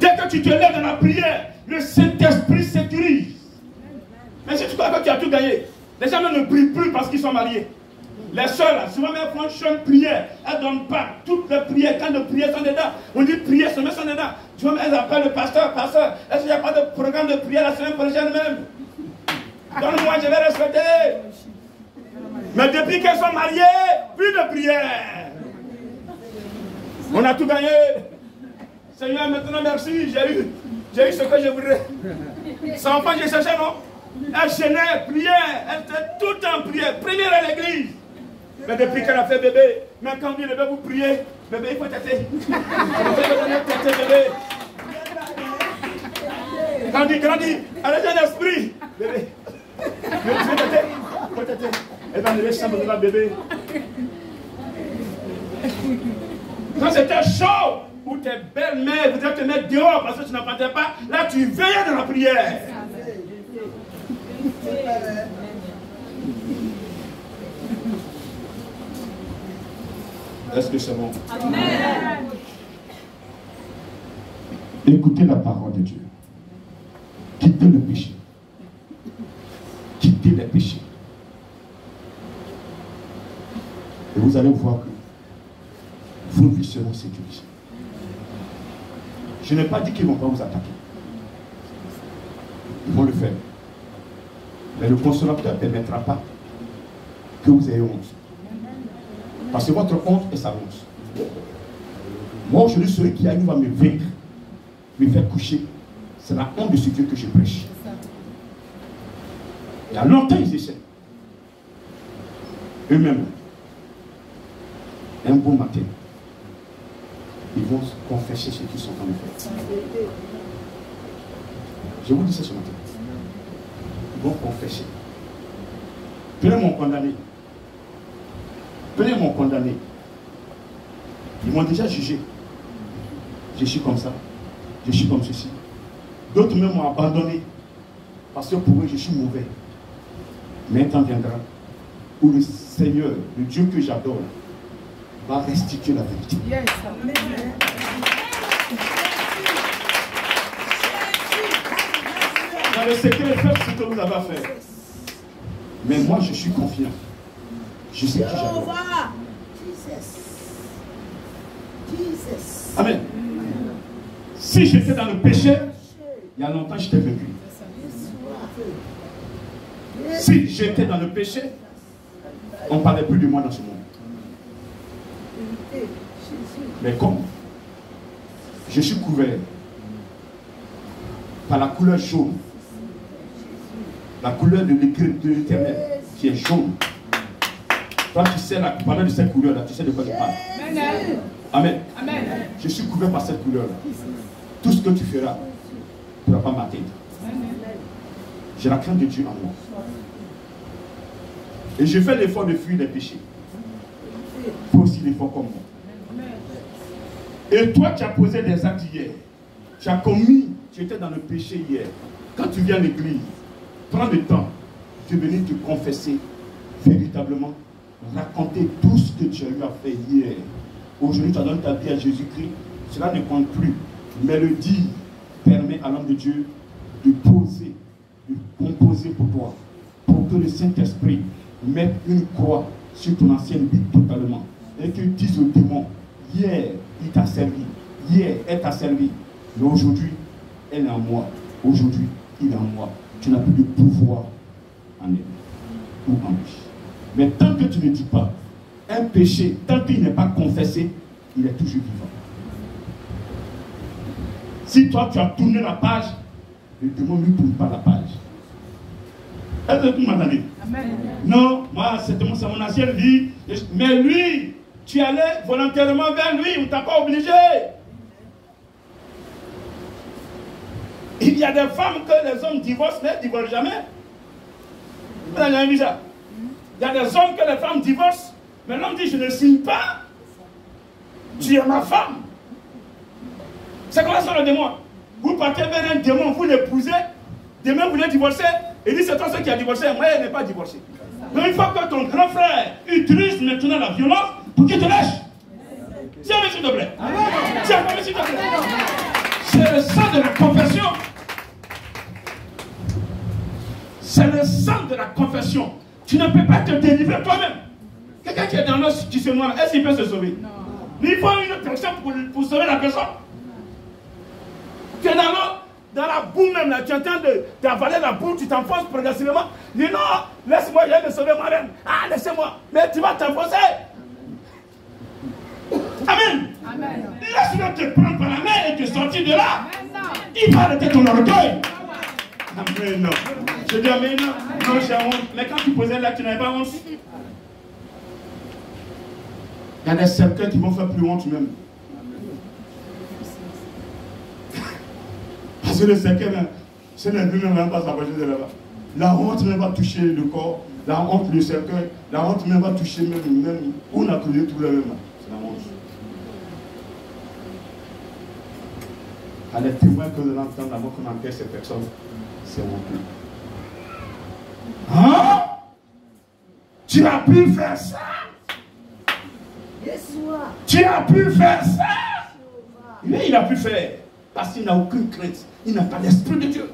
Dès que tu te lèves dans la prière, le Saint-Esprit sécurise. Mais si tu crois que tu as tout gagné, les gens ne prient plus parce qu'ils sont mariés. Les soeurs, là, souvent, elles font une prière. Elles ne donnent pas toutes les prières. Quand les prières sont dedans, on dit prière, sont dedans. Tu vois, elles appellent le pasteur. Est-ce qu'il n'y a pas de programme de prière la semaine prochaine même? Donne-moi, je vais respecter. Mais depuis qu'elles sont mariées, plus de prière. On a tout gagné. Seigneur, maintenant merci, j'ai eu ce que je voudrais. Sans enfant, j'ai cherché, non? Elle chaînait, prière, elle était tout le temps prière, première à l'église. Mais depuis qu'elle a fait bébé, même quand on dit bébé, vous priez, bébé, il faut têter. Bébé. Grandis, elle a un esprit, bébé. Mais il faut têter. Elle va lever chambre de la bébé. Quand c'était chaud, où tes belles-mères voudraient te mettre dehors parce que tu n'entendais pas, là tu veillais dans la prière. Est-ce que c'est bon? Amen. Écoutez la parole de Dieu. Quittez le péché. Quittez les péchés. Et vous allez voir que vos vies seront sécurisées. Je n'ai pas dit qu'ils ne vont pas vous attaquer. Ils vont le faire. Mais le consolateur ne permettra pas que vous ayez honte. Parce que votre honte est sa honte. Moi, aujourd'hui, celui qui arrive à me vaincre, me faire coucher, c'est la honte de ce Dieu que je prêche. Il y a longtemps, ils essaient. Eux-mêmes, un bon matin, ils vont confesser ce qu'ils sont en train de faire. Je vous dis ça ce matin. Ils vont confesser. Prenez mon condamné. Prenez mon condamné. Ils m'ont déjà jugé. Je suis comme ça. Je suis comme ceci. D'autres même m'ont abandonné. Parce que pour eux, je suis mauvais. Mais un temps viendra où le Seigneur, le Dieu que j'adore, va restituer la vérité. Yes. Dans le secret, faites ce que vous avez à faire. Mais moi, je suis confiant. Je sais qui j'adore. Amen. Si j'étais dans le péché, il y a longtemps, je t'ai vaincu. Si j'étais dans le péché, on ne parlait plus de moi dans ce monde. Mais comme je suis couvert par la couleur jaune, la couleur de l'Éternel qui est jaune. Toi, tu sais, parler de cette couleur-là, tu sais de quoi je parle. Amen. Amen. Je suis couvert par cette couleur-là. Tout ce que tu feras ne pourra pas m'atteindre. J'ai la crainte de Dieu en moi. Et je fais l'effort de fuir les péchés. Fais aussi l'effort comme moi. Et toi, tu as posé des actes hier. Tu as commis, tu étais dans le péché hier. Quand tu viens à l'église, prends le temps de venir te confesser véritablement, raconter tout ce que tu as eu à faire hier. Aujourd'hui, tu as donné ta vie à Jésus-Christ. Cela ne compte plus. Mais le dire permet à l'homme de Dieu de poser, de composer pour toi, pour que le Saint-Esprit mette une croix sur ton ancienne vie totalement. Et que dise au démon, hier, il t'a servi. Hier, elle t'a servi. Mais aujourd'hui, elle est en moi. Aujourd'hui, il est en moi. Tu n'as plus de pouvoir en elle ou en lui. Mais tant que tu ne dis pas un péché, tant qu'il n'est pas confessé, il est toujours vivant. Si toi tu as tourné la page, le démon ne tourne pas la page. Est-ce que vous m'entendez? Non, moi c'est mon ancienne vie. Mais lui, tu allais volontairement vers lui, on ne t'a pas obligé. Il y a des femmes que les hommes divorcent, mais ne divorcent jamais. Vous avez jamais vu ça? Il y a des hommes que les femmes divorcent, mais l'homme dit je ne signe pas. Tu es ma femme. C'est comme ça le démon. Vous partez vers un démon, vous l'épousez, demain vous voulez divorcer, et dit c'est toi qui a divorcé, moi elle n'est pas divorcée. Donc il faut que ton grand frère utilise maintenant la violence pour qu'il te lâche. Tiens, s'il te plaît. Tiens, s'il te plaît. C'est le sang de la confession. C'est le sang de la confession. Tu ne peux pas te délivrer toi-même. Quelqu'un qui est dans l'os qui se noie, est-ce qu'il peut se sauver? Non. Il faut une personne pour sauver la personne. Tu es dans l'eau, dans la boue même, là, tu es en train d'avaler la boue, tu t'enfonces progressivement. Dis non, laisse-moi, je vais me sauver moi-même. Ah, laissez-moi. Mais tu vas t'enfoncer. Amen. Amen. Laisse-le te prendre par la main et te sortir de là. Il va arrêter ton orgueil. Amen. Je dis amen. Non, j'ai honte. Mais quand tu posais là, tu n'avais pas honte. Il y a des cercueils qui vont faire plus honte même. Parce que le cercueil, ce n'est même pas s'approcher de là-bas. La honte ne va toucher le corps. La honte, le cercueil. La honte ne va toucher même où on a trouvé tout le même. C'est la honte. À les témoins que nous entendons avant qu'on enterre ces personnes, c'est honteux. Hein? Tu as pu faire ça? Tu as pu faire ça? Mais il a pu faire. Parce qu'il n'a aucune crainte. Il n'a pas l'esprit de Dieu.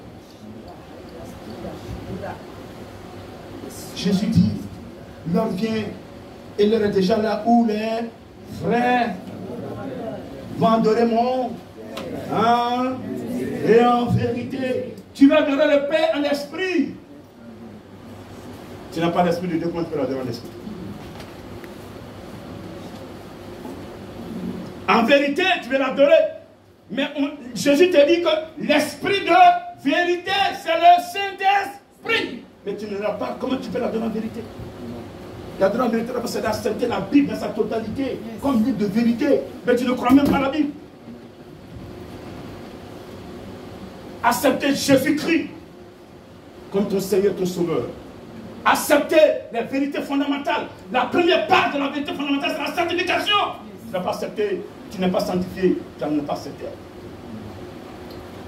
Jésus dit, l'heure vient et l'heure est déjà là où les frères vont adorer mon hein? Et en vérité, tu vas adorer le Père en esprit. Tu n'as pas l'esprit de Dieu, comment tu peux l'adorer en esprit? En vérité, tu veux l'adorer. Mais Jésus te dit que l'esprit de vérité, c'est le Saint-Esprit. Mais tu ne l'as pas. Comment tu peux l'adorer en vérité? L'adorer en vérité, c'est d'accepter la Bible dans sa totalité, comme livre de vérité. Mais tu ne crois même pas à la Bible. Accepter Jésus-Christ comme ton Seigneur, ton Sauveur. Accepter les vérités fondamentales. La première part de la vérité fondamentale, c'est la sanctification. Tu n'as pas accepté, tu n'es pas sanctifié, tu n'as pas accepté.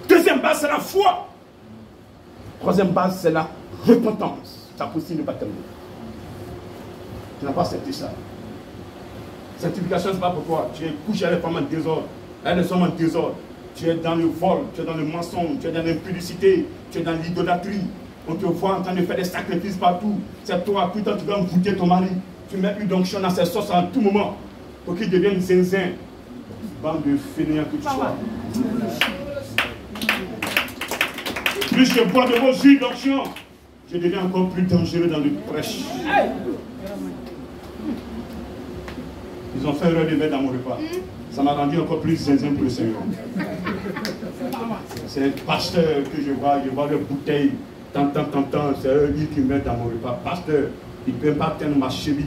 Deuxième base, c'est la foi. Troisième base, c'est la repentance. Ça possible ne pas terminer. Tu n'as pas accepté ça. Sanctification, ce n'est pas pourquoi. Tu es couché avec les femmes en désordre. Elles sont en désordre. Tu es dans le vol, tu es dans le mensonge, tu es dans l'impudicité, tu es dans l'idolâtrie. On te voit en train de faire des sacrifices partout. C'est toi, putain, tu vas envoûter ton mari. Tu mets une onction dans ses sauces à tout moment. Pour qu'il devienne zinzin. Bande de fainéants que tu sois. Plus je bois de vos huiles d'onction, je deviens encore plus dangereux dans le prêche. Ils ont fait erreur de mettre dans mon repas. Ça m'a rendu encore plus zinzin pour le Seigneur. C'est un pasteur que je vois des bouteilles. Tant, c'est eux qui mettent dans mon repas. Pasteur, il ne peut pas atteindre ma cheville.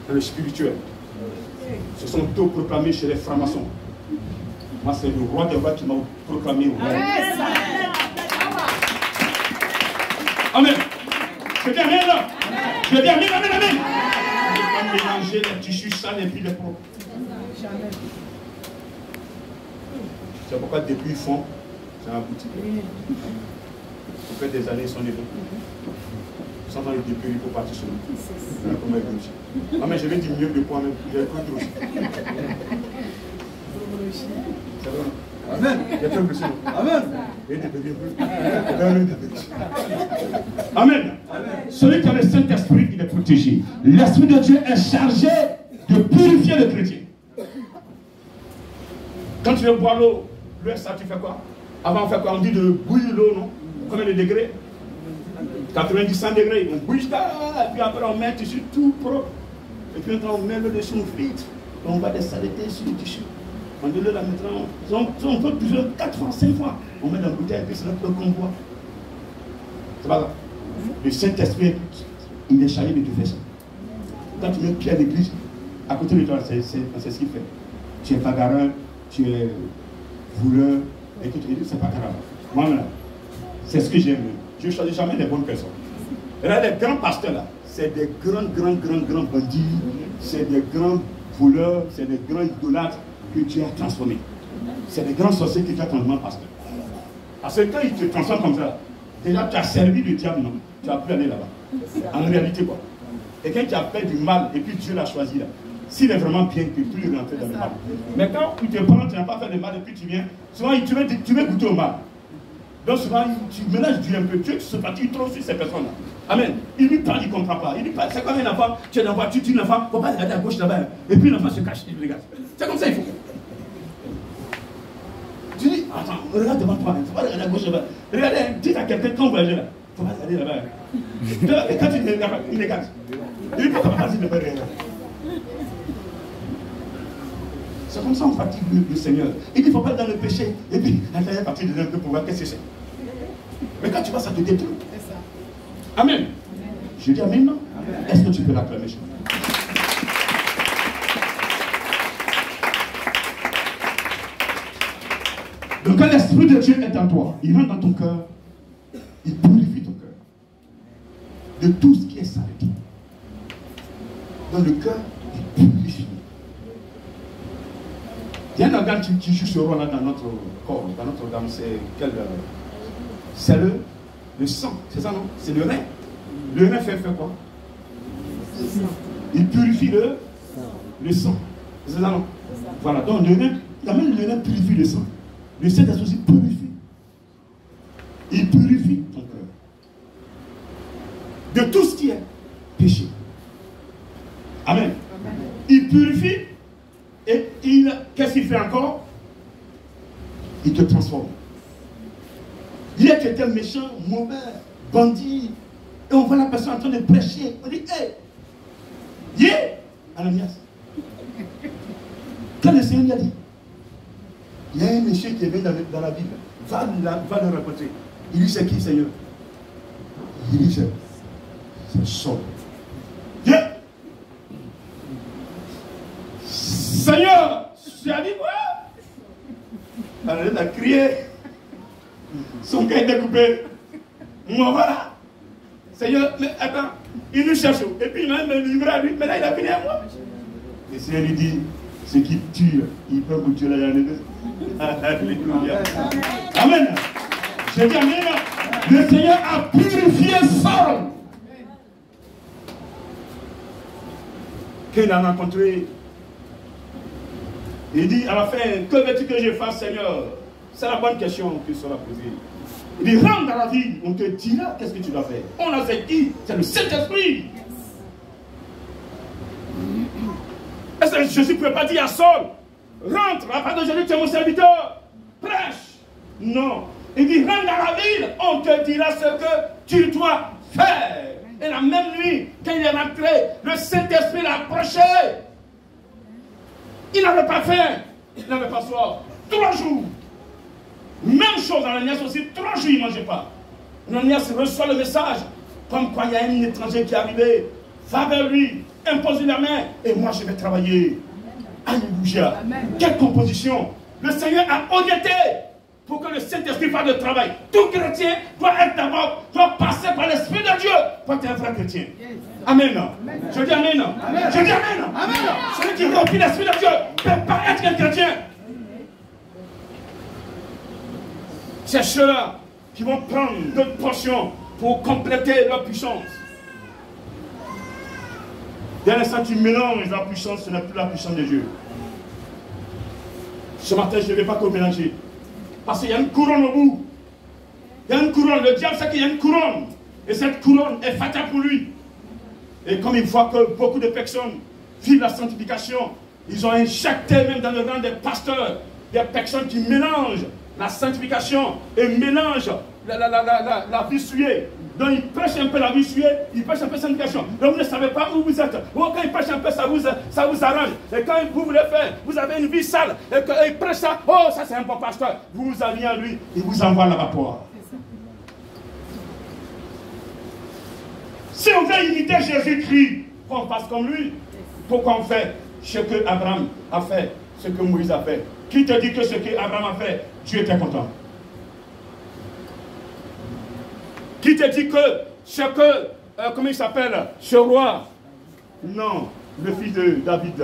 C'est le spirituel. Ce sont proclamés chez les francs-maçons. Moi, c'est le roi des rois qui m'a proclamé. Amen. Je dis amen là. Je dis amen, amen, amen. On ne peut pas mélanger les tissus sales et puis les propres. C'est pourquoi depuis ils font, c'est un boutique. Ça fait des années ils sont nés. Ils sont dans le dépôt pour partir sur nous. Ah mais je vais diminuer de poids même. J'ai trop de aussi. C'est vrai. Amen. Il y a trop de choses. Amen. Amen. Celui qui a le Saint-Esprit, il est protégé. L'Esprit de Dieu est chargé de purifier le chrétien. Quand tu veux boire l'eau, ça tu fais quoi? Avant on fait quoi? On dit de bouillir l'eau, non? Combien de degrés? 90, 100 degrés. On bouille ça, et puis après on met un tissu tout propre. Et puis on met le dessus, on frite. On va des saletés sur le tissu. On dit le là maintenant, on peut plusieurs 4 fois, 5 fois. On met dans la bouteille et puis c'est notre qu'on boit. C'est pas grave. Le Saint-Esprit, il est chargé de tout faire ça. Quand tu mets pied à l'église, à côté de toi, c'est ce qu'il fait. Tu es bagarreur, tu es voleur, et que tu dis, c'est pas grave. Moi, c'est ce que j'aime. Je ne choisis jamais les bonnes personnes. Et là, les grands pasteurs, là, c'est des grands bandits, c'est des grands voleurs, c'est des grands idolâtres que Dieu a transformés. C'est des grands sorciers que Dieu a transformés, pasteur. Parce que quand ils te transforment comme ça, déjà tu as servi le diable, non? Tu vas plus aller là-bas. En réalité, quoi. Et quand tu as fait du mal et puis Dieu l'a choisi là, s'il est vraiment bien, tu peux plus rentrer dans le mal. Mais quand tu te prends, tu n'as pas fait de mal et puis tu viens, souvent tu veux goûter au mal. Donc souvent tu mélanges Dieu un peu, Dieu se fatigue trop sur ces personnes-là. Amen. Il lui parle, il ne comprend pas. Il lui parle. C'est comme un enfant, tu es dans la voiture, tu dis l'enfant, il ne faut pas regarder à gauche là-bas. Et puis l'enfant se cache, il regarde. C'est comme ça il faut. Tu dis, attends, regarde devant toi, il ne faut pas regarder à gauche là-bas. Regardez, dis à quelqu'un quand vous voyagez là, il ne faut pas regarder là-bas. Et quand tu regardes, il regarde. Il dit, pourquoi pas, il ne peut pas regarder. C'est comme ça on fatigue le Seigneur. Il dit, il ne faut pas être dans le péché. Et puis, la dernière partie de un peu pour voir qu'est-ce que c'est. Mais quand tu vas, ça te détruit. Amen. Je dis amen, non? Est-ce que tu peux l'acclamer chez moi? Donc quand l'Esprit de Dieu est en toi, il rentre dans ton cœur, il purifie ton cœur de tout ce qui est saleté. Dans le cœur, il purifie. Il y a un organe qui joue ce rôle-là dans notre corps, dans notre organe, c'est quel? C'est le sang, c'est ça non? C'est le rein. Le rein fait quoi? Il purifie le sang. C'est ça non? Voilà, donc le rein purifie le sang. Le Saint-Esprit aussi purifie. Il purifie ton cœur de tout ce qui est péché. Amen. Il purifie et qu'est-ce qu'il fait encore? Il te transforme. Hier, tu étais méchant, mauvais, bandit. Et on voit la personne en train de prêcher. On dit, hé, yeah, Ananias. Quand le Seigneur lui a dit, il y a un monsieur qui est venu dans la Bible, va le rencontrer. Il dit, c'est qui, Seigneur? Il dit, c'est Saul. Yeah. Seigneur, tu as dit quoi? Alors il a crié. Son cœur était coupé. Moi, voilà. Seigneur, mais attends, il nous cherche. Et puis il m'a même livré à lui. Mais là, il a fini à moi. Le Seigneur lui dit, ce qui tue, il peut vous tuer la réalité. Alléluia. Amen. Je dis amen. Le Seigneur a purifié Saul. Quand il a rencontré, il dit à la fin, que veux-tu que je fasse, Seigneur? C'est la bonne question que sera posée. Il dit, rentre dans la vie, on te dira qu'est-ce que tu dois faire. On a fait qui? C'est le Saint-Esprit. Est-ce que Jésus ne pouvait pas dire à Saul, rentre, à partir d'aujourd'hui tu es mon serviteur, prêche? Non. Il dit, rentre dans la ville, on te dira ce que tu dois faire. Et la même nuit, quand il est rentré, le Saint-Esprit l'a approché. Il n'avait pas faim, il n'avait pas soif. 3 jours. Même chose, Ananias aussi, 3 jours il ne mangeait pas. Ananias reçoit le message, comme quoi il y a un étranger qui est arrivé. Va vers lui, impose la main, et moi je vais travailler. Alléluia. Quelle composition. Le Seigneur a orienté pour que le Saint-Esprit fasse le travail. Tout chrétien doit être d'abord, doit passer par l'Esprit de Dieu pour être un vrai chrétien. Amen. Je dis amen. Je dis amen. Celui qui remplit l'Esprit de Dieu ne peut pas être un chrétien. C'est ceux-là qui vont prendre d'autres portions pour compléter leur puissance. Dès l'instant tu mélanges la puissance, ce n'est plus la puissance de Dieu. Ce matin, je ne vais pas tout mélanger. Parce qu'il y a une couronne au bout. Il y a une couronne. Le diable sait qu'il y a une couronne. Et cette couronne est fatale pour lui. Et comme il voit que beaucoup de personnes vivent la sanctification, ils ont injecté même dans le rang des pasteurs des personnes qui mélangent la sanctification et mélangent la vie souillée. Donc il prêche un peu la vie souillée, il prêche un peu la sanctification. Donc vous ne savez pas où vous êtes. Quand il prêche un peu, ça vous arrange. Et quand vous voulez faire, vous avez une vie sale, et quand il prêche ça, oh ça c'est un bon pasteur. Vous vous alliez à lui, il vous envoie la vapeur. Si on veut imiter Jésus-Christ, qu'on fasse comme lui, pourquoi on fait ce que Abraham a fait, ce que Moïse a fait? Qui te dit que ce que Abraham a fait, Dieu était content? Qui te dit que ce que, comment il s'appelle, ce roi? Non. le fils de David.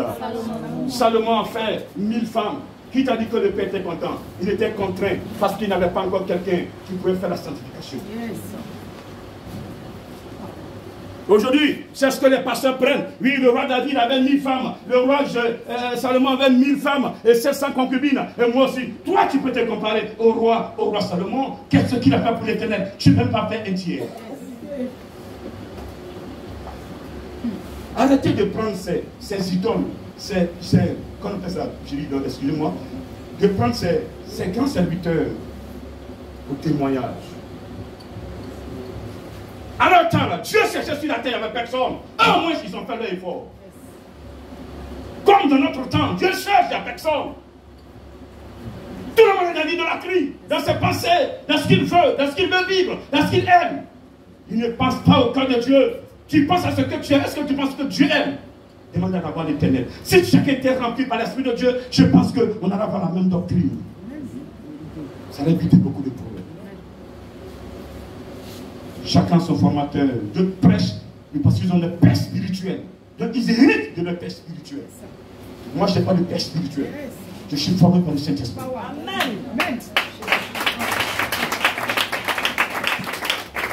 Salomon a fait 1000 femmes. Qui t'a dit que le père était content? Il était contraint parce qu'il n'avait pas encore quelqu'un qui pouvait faire la sanctification. Aujourd'hui, c'est ce que les pasteurs prennent. Oui, le roi David avait 1000 femmes. Le roi Salomon avait 1000 femmes et 700 concubines. Et moi aussi. Toi, tu peux te comparer au roi Salomon. Qu'est-ce qu'il a fait pour l'Éternel? Tu ne peux même pas faire un tiers. Arrêtez de prendre ces idoles, comment on fait ça? Je dis, excusez-moi. De prendre ces grands serviteurs au témoignage. À leur temps, là, Dieu cherchait sur la terre, il n'y avait personne. Au moins, ils ont fait leur effort. Comme dans notre temps, Dieu cherche, il n'y a personne. Tout le monde est dans l'idolâtrie, dans ses pensées, dans ce qu'il veut, dans ce qu'il veut vivre, dans ce qu'il aime. Il ne pense pas au cœur de Dieu. Tu penses à ce que tu aimes. Est-ce que tu penses que Dieu aime? Demande à avoir l'Éternel. Si chacun était rempli par l'Esprit de Dieu, je pense qu'on allait avoir la même doctrine. Ça allait éviter beaucoup de problèmes. Chacun son formateur. Dieu prêche parce qu'ils ont le père spirituel. Donc ils héritent de leur père spirituel. Moi, je n'ai pas de père spirituel. Je suis formé par le Saint-Esprit. Amen.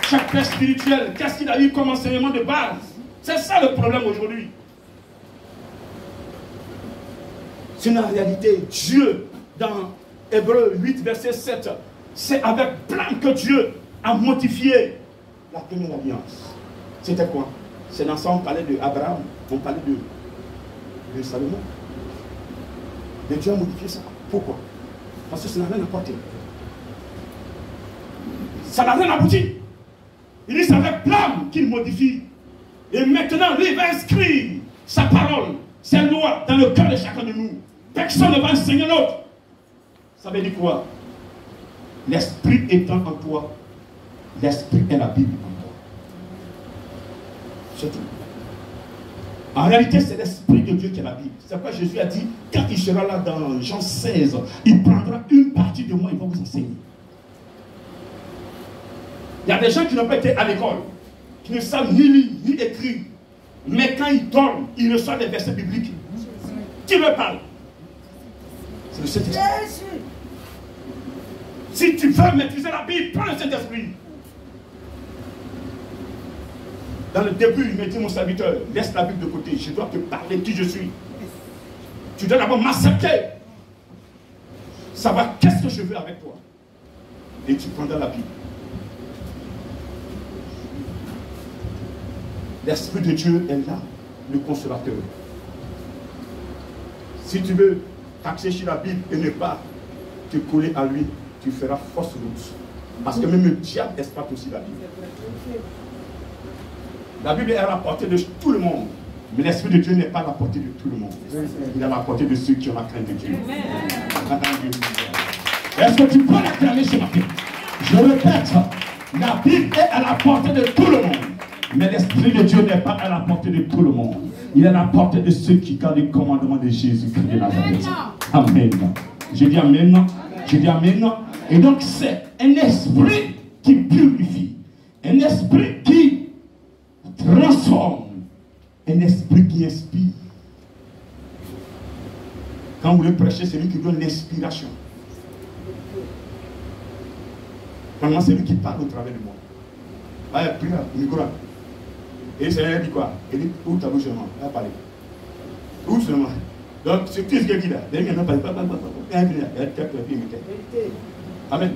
Chaque père spirituel, qu'est-ce qu'il a eu comme enseignement de base? C'est ça le problème aujourd'hui. C'est une réalité. Dieu, dans Hébreux 8, verset 7, c'est avec plan que Dieu a modifié la première alliance. C'était quoi? C'est dans ça on parlait d'Abraham, on parlait de Salomon. Mais Dieu a modifié ça. Pourquoi? Parce que ça n'a rien apporté. Ça n'a rien abouti. Il dit c'est avec plan qu'il modifie. Et maintenant, lui, il va inscrire sa parole, ses lois dans le cœur de chacun de nous. Personne ne va enseigner l'autre. Ça veut dire quoi? L'esprit étant en toi, l'esprit est la Bible en toi. C'est tout. En réalité, c'est l'esprit de Dieu qui est la Bible. C'est pourquoi Jésus a dit, quand il sera là dans Jean 16, il prendra une partie de moi, il va vous enseigner. Il y a des gens qui n'ont pas été à l'école, qui ne savent ni lire, ni écrire. Mais quand ils dorment, ils reçoivent des versets bibliques. Qui me parle? C'est le Saint-Esprit. Si tu veux maîtriser la Bible, prends le Saint-Esprit. Dans le début, il m'a dit, mon serviteur, laisse la Bible de côté. Je dois te parler qui je suis. Tu dois d'abord m'accepter. Savoir qu'est-ce que je veux avec toi. Et tu prendras la Bible. L'Esprit de Dieu est là, le consolateur. Si tu veux t'axer sur la Bible et ne pas te coller à lui, tu feras fausse route. Parce que même le diable exploite aussi la Bible. La Bible est à la portée de tout le monde. Mais l'Esprit de Dieu n'est pas à la portée de tout le monde. Il est à la portée de ceux qui ont la crainte de Dieu. Est-ce que tu peux l'acclamer ce matin? Je répète, la Bible est à la portée de tout le monde. Mais l'Esprit de Dieu n'est pas à la portée de tout le monde. Il est à la portée de ceux qui gardent les commandements de Jésus-Christ de Nazareth. Amen. Je dis Amen. Je dis Amen. Et donc c'est un esprit qui purifie. Un esprit qui transforme. Un esprit qui inspire. Quand vous le prêchez, c'est lui qui donne l'inspiration. Vraiment, c'est lui qui parle au travers de moi. Allez, prie là, le micro là. Et le Seigneur dit quoi? Il dit, où ta bouche seulement? Il va parler. Où seulement? Donc, c'est tout ce qu'il dit là. Il n'a pas dit, Amen.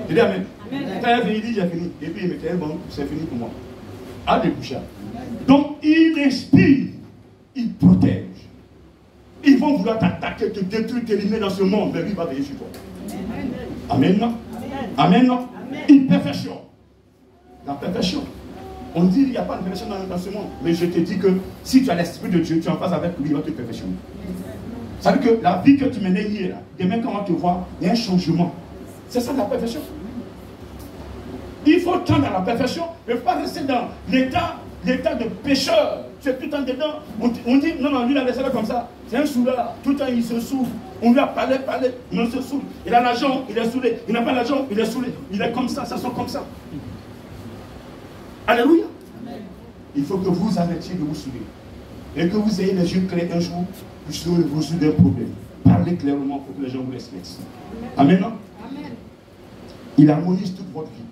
Il dit Amen. Quand il a fini, il dit, j'ai fini. Et puis il mettait, bon, c'est fini pour moi. À des bouches. Donc, il inspire, il protège. Ils vont vouloir t'attaquer, te détruire, t'éliminer dans ce monde, mais lui, il va veiller sur toi. Amen. Amen. Une perfection. La perfection. On dit qu'il n'y a pas de perfection dans ce monde. Mais je te dis que si tu as l'Esprit de Dieu, tu es en phase avec lui, il va te perfectionner. Ça veut dire que la vie que tu menais hier, demain quand on va te voir, il y a un changement. C'est ça la perfection. Il faut tendre à la perfection. Il ne faut pas rester dans l'état de pécheur. Tu es tout le temps dedans. On dit, non, lui, il a laissé là comme ça. C'est un saouleur. Tout le temps, il se saoule. On lui a parlé, mais il se saoule. Il a l'argent, il est saoulé. Il n'a pas l'argent, il est saoulé. Il est comme ça sent comme ça. Alléluia. Amen. Il faut que vous arrêtiez de vous saouler. et que vous ayez les yeux clairs un jour, vous serez résoudre d'un problème. Parlez clairement pour que les gens vous respectent. Amen. Non? Amen. Il harmonise toute votre vie.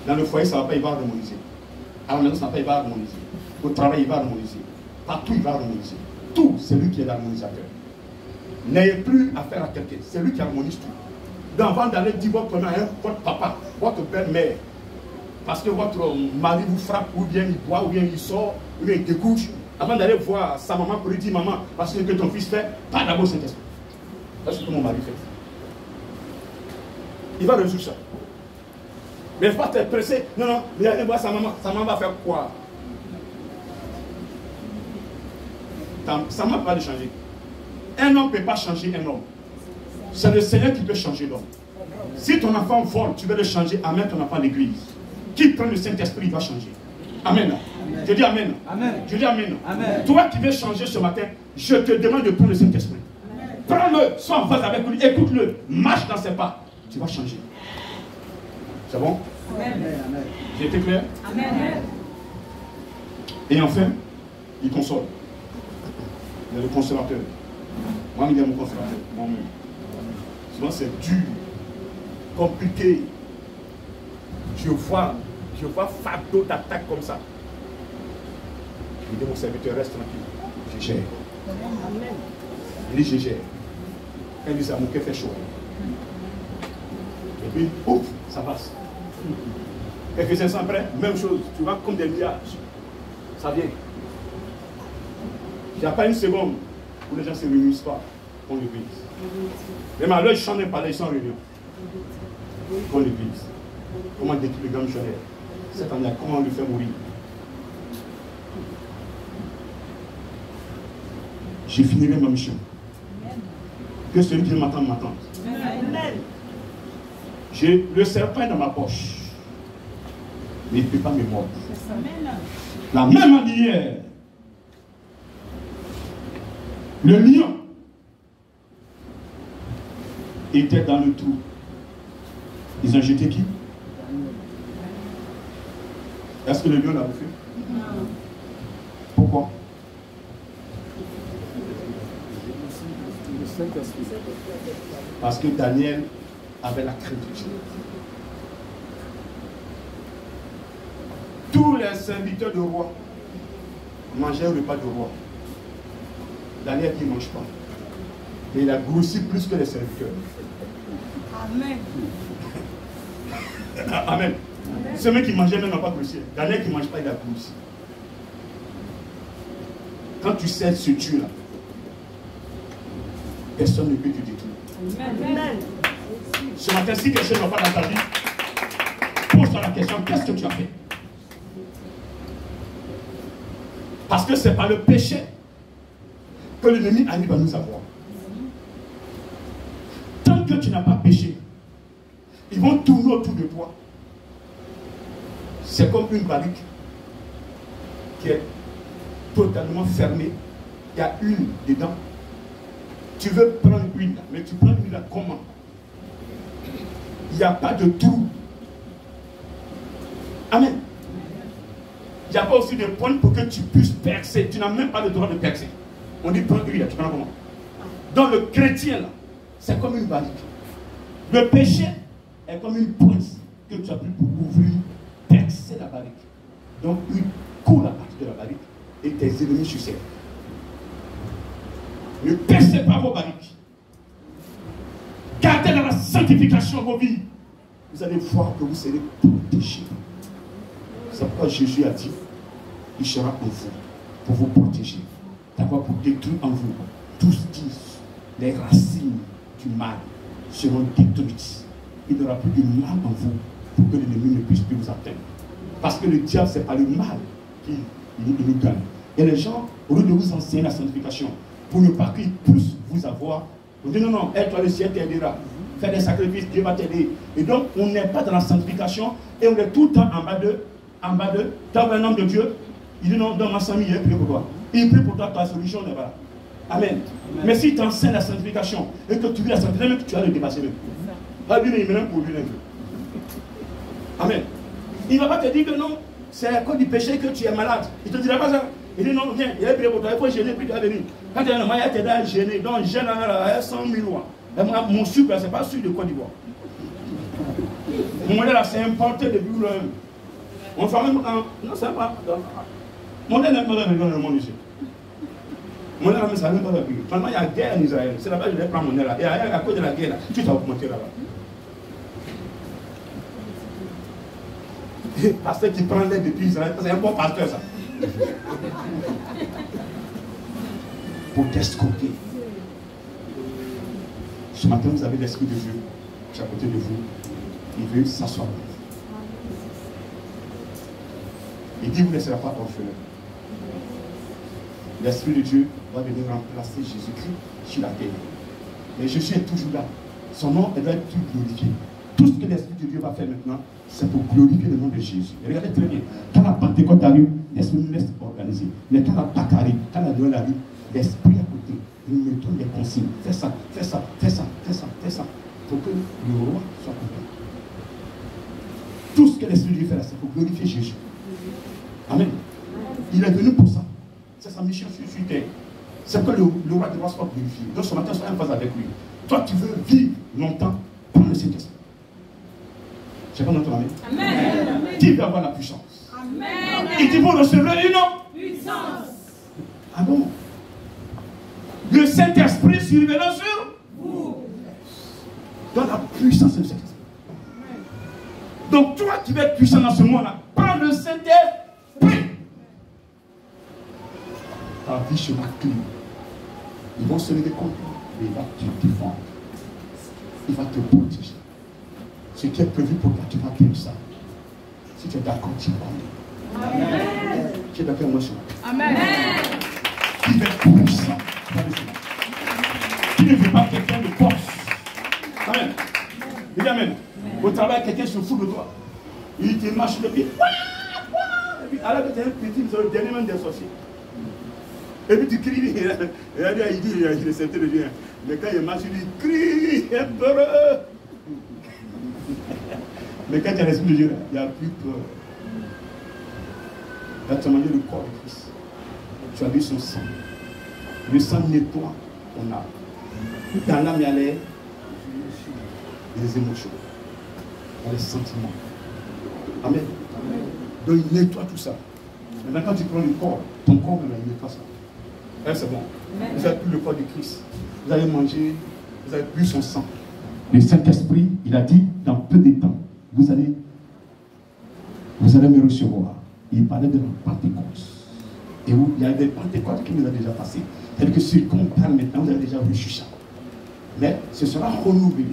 Dans le foyer, ça ne va pas, il va harmoniser. À la maison, ça ne va pas, il va harmoniser. Au travail, il va harmoniser. Partout, il va harmoniser. Tout, c'est lui qui est l'harmonisateur. N'ayez plus affaire à quelqu'un. C'est lui qui harmonise tout. Donc, avant d'aller dire votre mère, votre papa, votre belle-mère, parce que votre mari vous frappe, ou bien il boit, ou bien il sort, ou bien il découche, avant d'aller voir sa maman pour lui dire, maman, parce que ton fils fait, pas d'abord Saint-Esprit. C'est ce que mon mari fait. Il va résoudre ça. Mais il ne faut pas te presser. Non, non, mais allez voir sa maman. Sa maman va faire quoi? Sa maman va le changer. Un homme ne peut pas changer un homme. C'est le Seigneur qui peut changer l'homme. Si ton enfant vole, tu veux le changer, amène ton enfant à l'église. Qui prend le Saint-Esprit, il va changer. Amen. Amen. Je dis amen. Amen. Je dis amen. Amen. Toi qui veux changer ce matin, je te demande de prendre le Saint-Esprit. Prends-le, sois en phase avec lui, écoute-le, marche dans ses pas. Tu vas changer. C'est bon? Amen. J'ai été clair? Amen. Et enfin, il console. Il est le consolateur. Moi, il est mon consolateur. Moi-même. Souvent, c'est dur, compliqué. Je vois Fado t'attaque comme ça. Je dis, mon serviteur, reste tranquille. Je gère. Il dit, je gère. Quand il dit ça, mon cœur fait chaud. Et puis, ouf, ça passe. Quelques instants après, même chose. Tu vois comme des nuages. Ça vient. Il n'y a pas une seconde où les gens ne se réunissent pas pour l'église. Même à l'heure, ils chantent pas, ils sont en réunion. Pour l'église. Comment détruire le grand missionnaire? Cette année, comment on le fait mourir? J'ai finirai ma mission. Que celui qui m'attend m'attende. J'ai le serpent dans ma poche. Mais il ne peut pas me mordre. La même manière, le lion était dans le trou. Ils ont jeté qui? Est-ce que le lion l'a bouffé? Non. Pourquoi? Parce que Daniel avait la crainte de Dieu. Tous les serviteurs du roi mangeaient le repas du roi. Daniel qui ne mange pas. Et il a grossi plus que les serviteurs. Amen. Amen. Ceux qui mangeaient même n'ont pas grossi. Daniel qui ne mange pas, il a grossi. Quand tu sais ce Dieu-là, personne ne peut te détruire. Amen. Ce matin, si quelque chose n'a pas dans ta vie, pose-toi la question, qu'est-ce que tu as fait? Parce que c'est par le péché que l'ennemi arrive à nous avoir. Tant que tu n'as pas péché, ils vont tourner autour de toi. C'est comme une barrique qui est totalement fermée. Il y a une dedans. Tu veux prendre une, mais tu prends une là comment? Il n'y a pas de trou. Amen. Il n'y a pas aussi de point pour que tu puisses percer. Tu n'as même pas le droit de percer. On dit prends une là, tu prends comment? Dans le chrétien là, c'est comme une barrique. Le péché est comme une pointe que tu as pris pour ouvrir, percer la barrique. Donc, une coule à partir de la barrique et tes ennemis sur terre. Ne percez pas vos barriques. Gardez dans la sanctification vos vies. Vous allez voir que vous serez protégés. C'est pourquoi Jésus a dit, il sera en vous pour vous protéger. D'abord pour détruire en vous tout ce qui les racines du mal seront détruites. Il n'y aura plus de mal en vous pour que l'ennemi ne puisse plus vous atteindre. Parce que le diable, c'est pas le mal qui nous gagne. Et les gens, au lieu de vous enseigner la sanctification, pour ne pas qu'ils puissent vous avoir, vous dites non, non, aide-toi, le ciel t'aidera. Fais des sacrifices, Dieu va t'aider. Et donc, on n'est pas dans la sanctification et on est tout le temps en bas de, dans un homme de Dieu. Il dit non, dans ma famille, il prie pour toi. Il prie pour toi, ta solution n'est pas là. Amen. Amen. Mais si tu enseignes la sanctification et que tu vis la sanctification, même que tu vas le dépasser même. Ah lui, il est pour lui. Amen. Il ne va pas te dire que non, c'est à cause du péché que tu es malade. Il ne te dira pas ça. Il dit non, viens, il est bien pour toi, il faut gêner, puis tu vas venir. Quand tu es un mariage, tu es là gêné, donc gêne à 100 000 lois. Mon sucre, ce n'est pas sucre de Côte d'Ivoire. Mon lait là, c'est importé depuis le. On fait même quand. Non, c'est pas. Mon lait n'est pas dans le monde ici. Mon lait là, ça n'est pas dans le pays. Maintenant, il y a guerre en Israël. C'est là-bas que je vais prendre mon lait là. Et à cause de la guerre là, tu t'as augmenté là-bas. Pasteur qui prend l'aide depuis Israël, c'est un bon pasteur ça. Pour t'escroquer. Ce matin, vous avez l'Esprit de Dieu qui est à côté de vous. Il veut s'asseoir. Il dit, vous ne laisserez pas orphelin. L'Esprit de Dieu va venir remplacer Jésus-Christ sur la terre. Mais Jésus est toujours là. Son nom doit être plus glorifié. Tout ce que l'Esprit de Dieu va faire maintenant, c'est pour glorifier le nom de Jésus. Et regardez très bien. Quand la Pentecôte arrive, l'Esprit nous laisse organiser. Mais quand la Pâque arrive, quand la Noël arrive, l'Esprit à côté, il nous donne des consignes. Fais ça, fais ça, fais ça, fais ça, fais ça. Pour que le roi soit content. Tout ce que l'Esprit de Dieu fait là, c'est pour glorifier Jésus. Amen. Il est venu pour ça. C'est sa mission sur terre. C'est que le roi de roi soit glorifié. Donc ce matin, sois en phase avec lui. Toi, tu veux vivre longtemps, prends le Saint-Esprit. Je sais pas notre amen. Amen. Qui veut avoir la puissance? Amen. Il dit, vous recevrez une puissance. Ah bon? Le Saint-Esprit surveillant sur vous. Dans la puissance du Saint-Esprit. Donc toi qui veux être puissant dans ce monde-là, prends le Saint-Esprit. Ta vie sera clé. Ils vont se lever contre toi. Il va te défendre. Il va te protéger. Ce qui est prévu pour toi, tu vas vivre ça. Si tu es d'accord, tu vas aller. Amen. Tu es d'accord, moi, sur moi. Amen. Qui veut être puissant, tu vas aller sur moi. Qui ne veut pas quelqu'un de force. Amen. Dis Amen. Au travail, quelqu'un se fout de toi. Il te marche le pied. Et puis, alors que tu es un petit, c'est le dernier même des sorciers. Et puis tu cries, il dit, il est accepté de Dieu. Mais quand il marche, il dit, crie, il est peureux. Mais quand tu as l'Esprit de Dieu, il n'y a plus peur. Là, tu as mangé le corps de Christ. Tu as vu son sang. Le sang nettoie ton âme. Dans l'âme, il y a les émotions, il y a les sentiments. Amen. Donc il nettoie tout ça. Maintenant, quand tu prends le corps, ton corps, il nettoie ça. C'est bon. Vous avez pris le corps de Christ. Vous avez mangé, vous avez bu son sang. Le Saint-Esprit, il a dit, dans peu de temps, vous allez me recevoir. Il parlait de la Pentecôte. Et où il y a des Pentecôtes qui nous ont déjà passé. Tel que celui qu'on parle maintenant, vous avez déjà reçu ça. Mais ce sera renouvelé,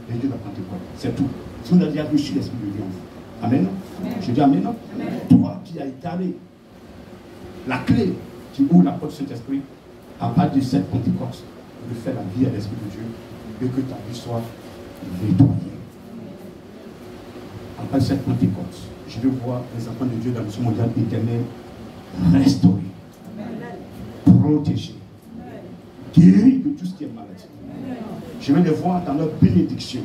le Dieu de la Pentecôte. C'est tout. Si vous avez déjà reçu l'Esprit de Dieu en vous. Amen. Amen. Je dis Amen. Amen. Toi qui as étalé la clé qui ouvre la porte du Saint-Esprit, à part de cette Pentecôte, de faire la vie à l'Esprit de Dieu, et que ta vie soit nettoyée. À part de cette Pentecôte, je veux voir les enfants de Dieu dans le monde mondial éternel restaurés, protégés, guéris de tout ce qui est maladie. Je vais les voir dans leur bénédiction.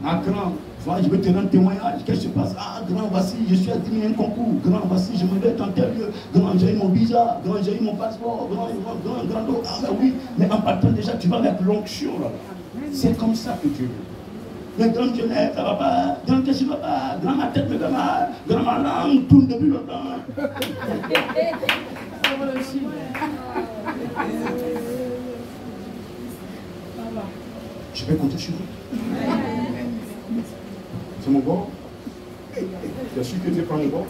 Ah, grand, je vais te rendre témoignage. Qu'est-ce qui se passe? Ah, grand, voici, je suis à 10 000 concours. Grand, voici, je me vais dans tel lieu. Grand, j'ai eu mon visa. Grand, j'ai eu mon passeport. Grand. Ah, ben oui. Mais en partant déjà, tu vas avec l'onction là. C'est comme ça que Dieu veut. Mais grand, je n'ai, ça va pas. Grand, qu'est-ce qui va pas? Grand, ma tête me fait mal. Grand, ma langue tourne depuis longtemps. Je vais compter sur vous. C'est mon bord. Je suis que Dieu prend le bord.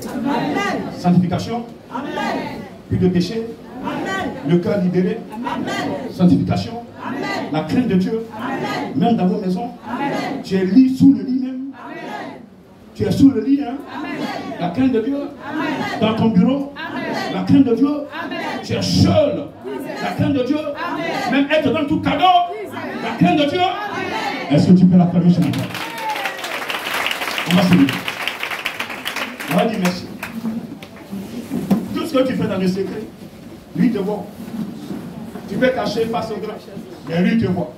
Sanctification. Amen. Plus de péché. Amen. Le cœur libéré. Amen. Sanctification. Amen. La crainte de Dieu. Amen. Même dans vos maisons. Amen. Tu es lit sous le lit même. Amen. Tu es sous le lit. Hein? Amen. La crainte de Dieu. Amen. Dans ton bureau. Amen. La crainte de Dieu. Amen. Tu es seul. La crainte de Dieu. Amen. Même être dans tout cadeau. Amen. La crainte de Dieu. Amen. Est-ce que tu peux la fermer ce matin? On va se lever. On va dire merci. Tout ce que tu fais dans le secret, lui te voit. Tu peux cacher face au grand, mais lui te voit.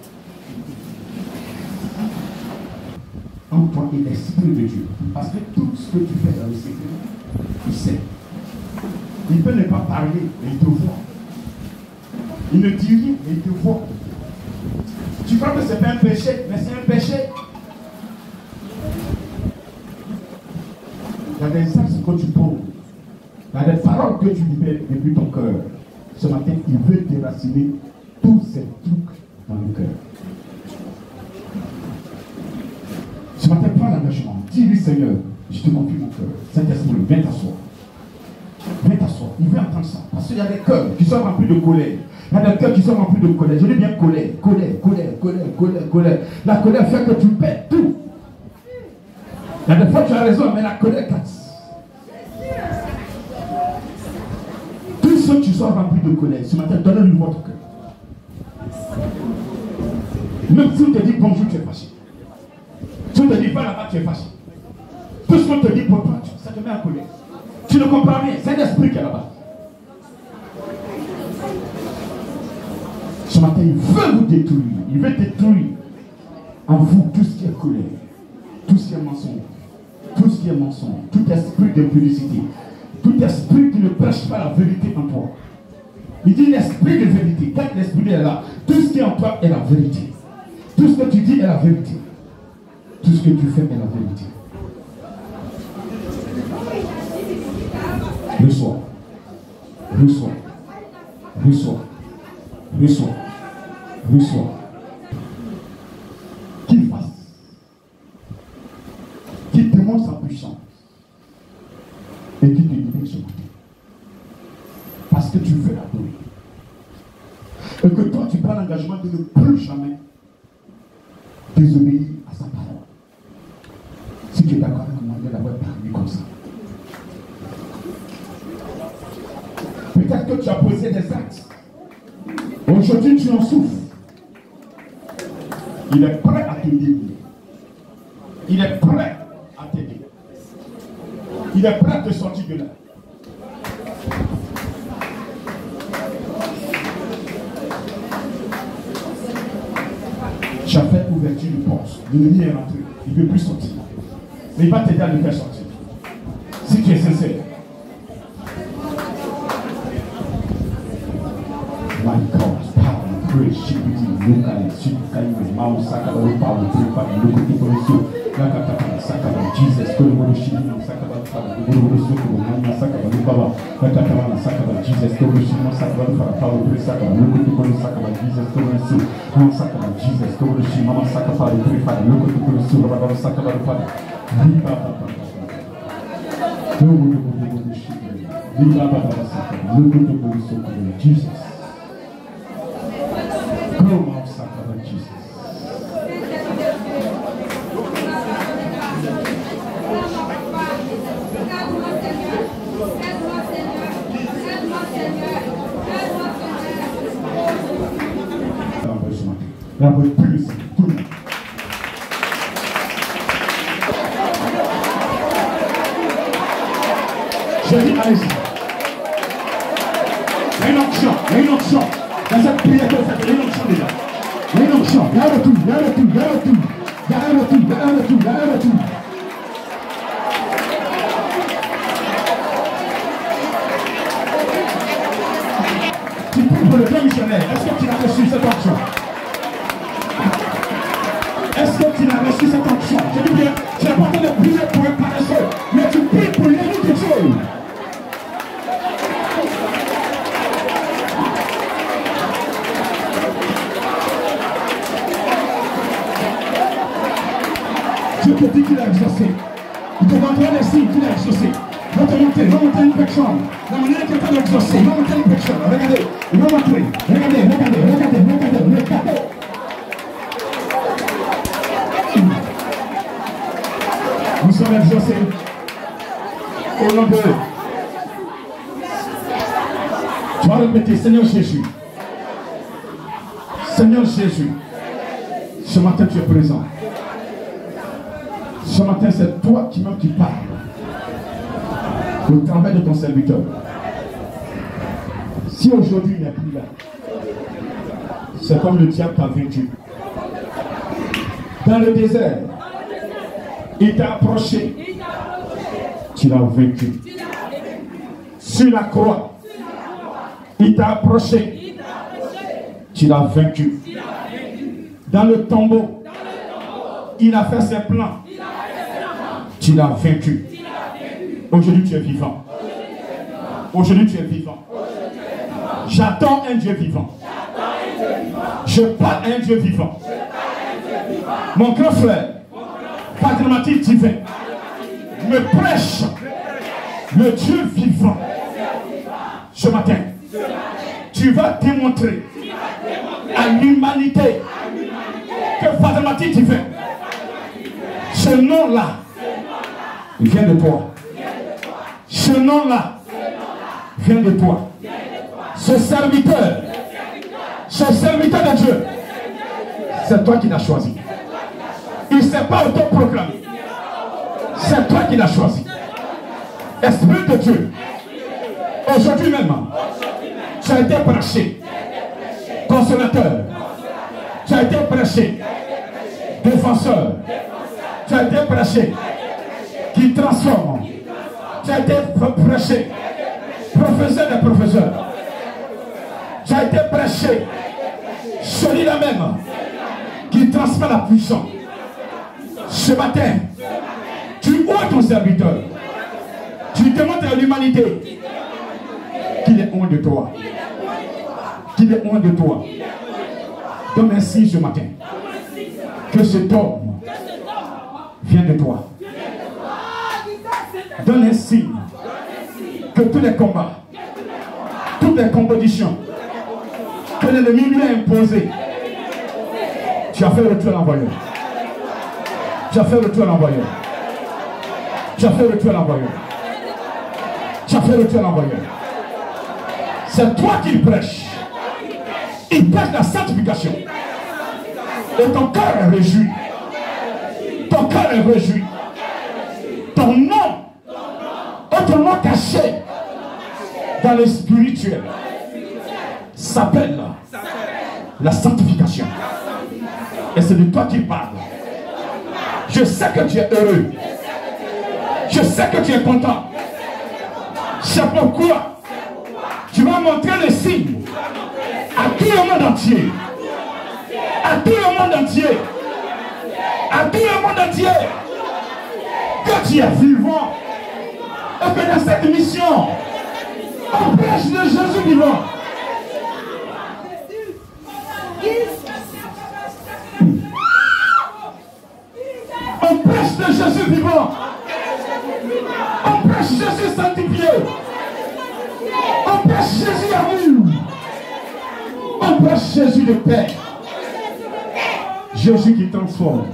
En toi et l'Esprit de Dieu. Parce que tout ce que tu fais dans le secret, tu sais. Il peut ne pas parler, mais il te voit. Il ne dit rien, mais il te voit. Tu crois que ce n'est pas un péché, mais c'est un péché. Il y a des actes que tu poses. Il y a des paroles que tu libères depuis ton cœur. Ce matin, il veut déraciner tous ces trucs dans le cœur. Ce matin, prends l'engagement. Dis-lui, Seigneur, je te confie mon cœur. Saint-Esprit, viens t'asseoir. Viens t'asseoir. Il veut entendre ça. Parce qu'il y a des cœurs qui sont remplis de colère. Il y a des cœurs qui sont remplis de colère. Je dis bien colère. La colère fait que tu perds tout. Il y a des fois tu as raison, mais la colère casse. Tous ceux qui sont remplis de colère, ce matin, donnez-lui votre cœur. Même si on te dit bonjour, tu es fâché. Si on te dit va là-bas, tu es fâché. Tout ce qu'on te dit pour toi, ça te met en colère. Tu ne comprends rien, c'est un esprit qui est là-bas. Ce matin, il veut vous détruire. Il veut détruire en vous tout ce qui est colère, tout ce qui est mensonge, tout ce qui est mensonge, tout esprit d'impudicité, tout esprit qui ne prêche pas la vérité en toi. Il dit l'esprit de vérité. Quand l'esprit est là, tout ce qui est en toi est la vérité. Tout ce que tu dis est la vérité. Tout ce que tu fais est la vérité. Reçois. Reçois. Reçois. Reçois. Reçois. Qu'il fasse. Qu'il te montre sa puissance. Et qu'il te libère ce matin. Parce que tu veux l'adorer. Et que toi, tu prends l'engagement de ne plus jamais désobéir à sa parole. Si tu es d'accord avec moi de l'avoir parlé comme ça. Peut-être que tu as posé des actes. Aujourd'hui, tu en souffres. Il est prêt à te délivrer. Il est prêt à t'aider. Il est prêt à te sortir de là. Tu as fait ouverture de porte. L'ennemi est rentré. Il ne veut plus sortir. Mais il va t'aider à le faire sortir. Si tu es sincère. My God, power, praise, shibiti, local, sukai, mau, sakaba, power, power, local, people, Nakataka, sakaba, Jesus, Kuru, Shibino, sakaba, Guru, Suku, Mama, sakaba, Lukaba, Nakataka, sakaba, Jesus, Kuru, Shimo, sakaba, power, sakaba, local, people, sakaba, Jesus, Kuru, Su, Mama, sakaba, Jesus, Kuru, Shimo, sakaba, local, people, Su, Baba, sakaba, Pada, Liba, Baba, Liba, Baba, sakaba, local, people, Su, Jesus. Come on, Sakaba, Jesus. La voix plus, tout le monde. Je dis, allez-y. Il y a une onction, il y a une onction. Dans cette prière que vous faites, il y a une onction déjà. Il y a une onction, il y a un retour, il y a un retour, il y a un retour. Il y a un retour, il y a un retour, il y a un retour. Tu pries pour le grand missionnaire. Est-ce que tu as reçu cette onction? Est-ce que tu as reçu cette onction? Je dis bien, tu n'es pas en train de prier pour un paresseux, mais tu pries pour une autre chose. Je te dis qu'il a exaucé. Il te vendra les signes qu'il a exaucé. Va te monter, va monter une personne. La manière que tu as exaucé, va monter une personne. Regardez, il va montrer. Regardez, regardez, regardez, regardez, regardez. Nous sommes exaucés. Au nom de Dieu. Tu vas répéter, Seigneur Jésus. Seigneur Jésus. Ce matin tu es présent. Ce matin, c'est toi qui parles au travers de ton serviteur. Si aujourd'hui il n'est plus là, c'est comme le diable t'a vaincu. Dans le désert, il t'a approché. Tu l'as vaincu. Sur la croix, il t'a approché. Tu l'as vaincu. Dans le tombeau, il a fait ses plans. Tu l'as vaincu. Aujourd'hui, tu es vivant. Aujourd'hui, tu es vivant. J'attends un Dieu vivant. Je parle à un Dieu vivant. Mon grand frère, par dramatique divin, me prêche le Dieu vivant. Ce matin, tu vas démontrer à l'humanité que par dramatique divin, ce nom-là vient de toi. Ce nom-là vient de toi. Ce serviteur de Dieu, c'est toi qui l'as choisi. Il ne s'est pas autoproclamé. C'est toi qui l'as choisi. Esprit de Dieu, aujourd'hui même, tu as été prêché. Consolateur. Tu as été prêché. Défenseur. Tu as été prêché. Qui transforme. Tu as été prêché. Professeur des professeurs. Tu as été prêché. Celui-là même qui transmet la puissance. Ce matin, tu ouvres ton serviteur. Tu demandes à l'humanité qu'il est loin de toi. Qu'il est loin de toi. Donne un signe ce matin que cet homme vient de toi. Donne un signe que tous les combats, toutes les compétitions que l'ennemi lui a imposées, tu as fait le tour à l'envoyeur. Tu as fait le tour à l'envoyeur. Tu as fait le tour à l'envoyeur. Tu as fait le tour à l'envoyeur. C'est toi qui prêches. Il prêche la sanctification. Et ton cœur est réjoui. Ton cœur est réjoui. Ton nom, autrement caché dans le spirituel, s'appelle la sanctification. Et c'est de toi qu'il parle. Je sais que tu es heureux. Je sais que tu es content. C'est pourquoi tu vas montrer le signe à tout le monde entier. À tout le monde entier. À tout le monde entier. Que tu es vivant. Et que dans cette mission, on prêche de Jésus vivant. On prêche de Jésus vivant. On prêche Jésus sanctifié. On prêche Jésus amour. On prêche Jésus de paix. Jésus qui transforme.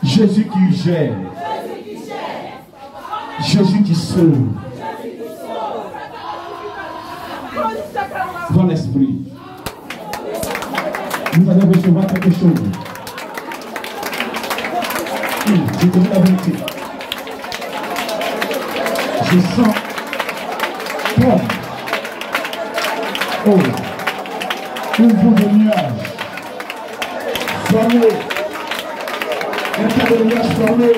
Jésus qui gère. Jésus qui sauve. Dans l'esprit, vous allez recevoir quelque chose. Je te dis la vérité. Je sens comme une boule de nuages formée, un tas de nuages formés.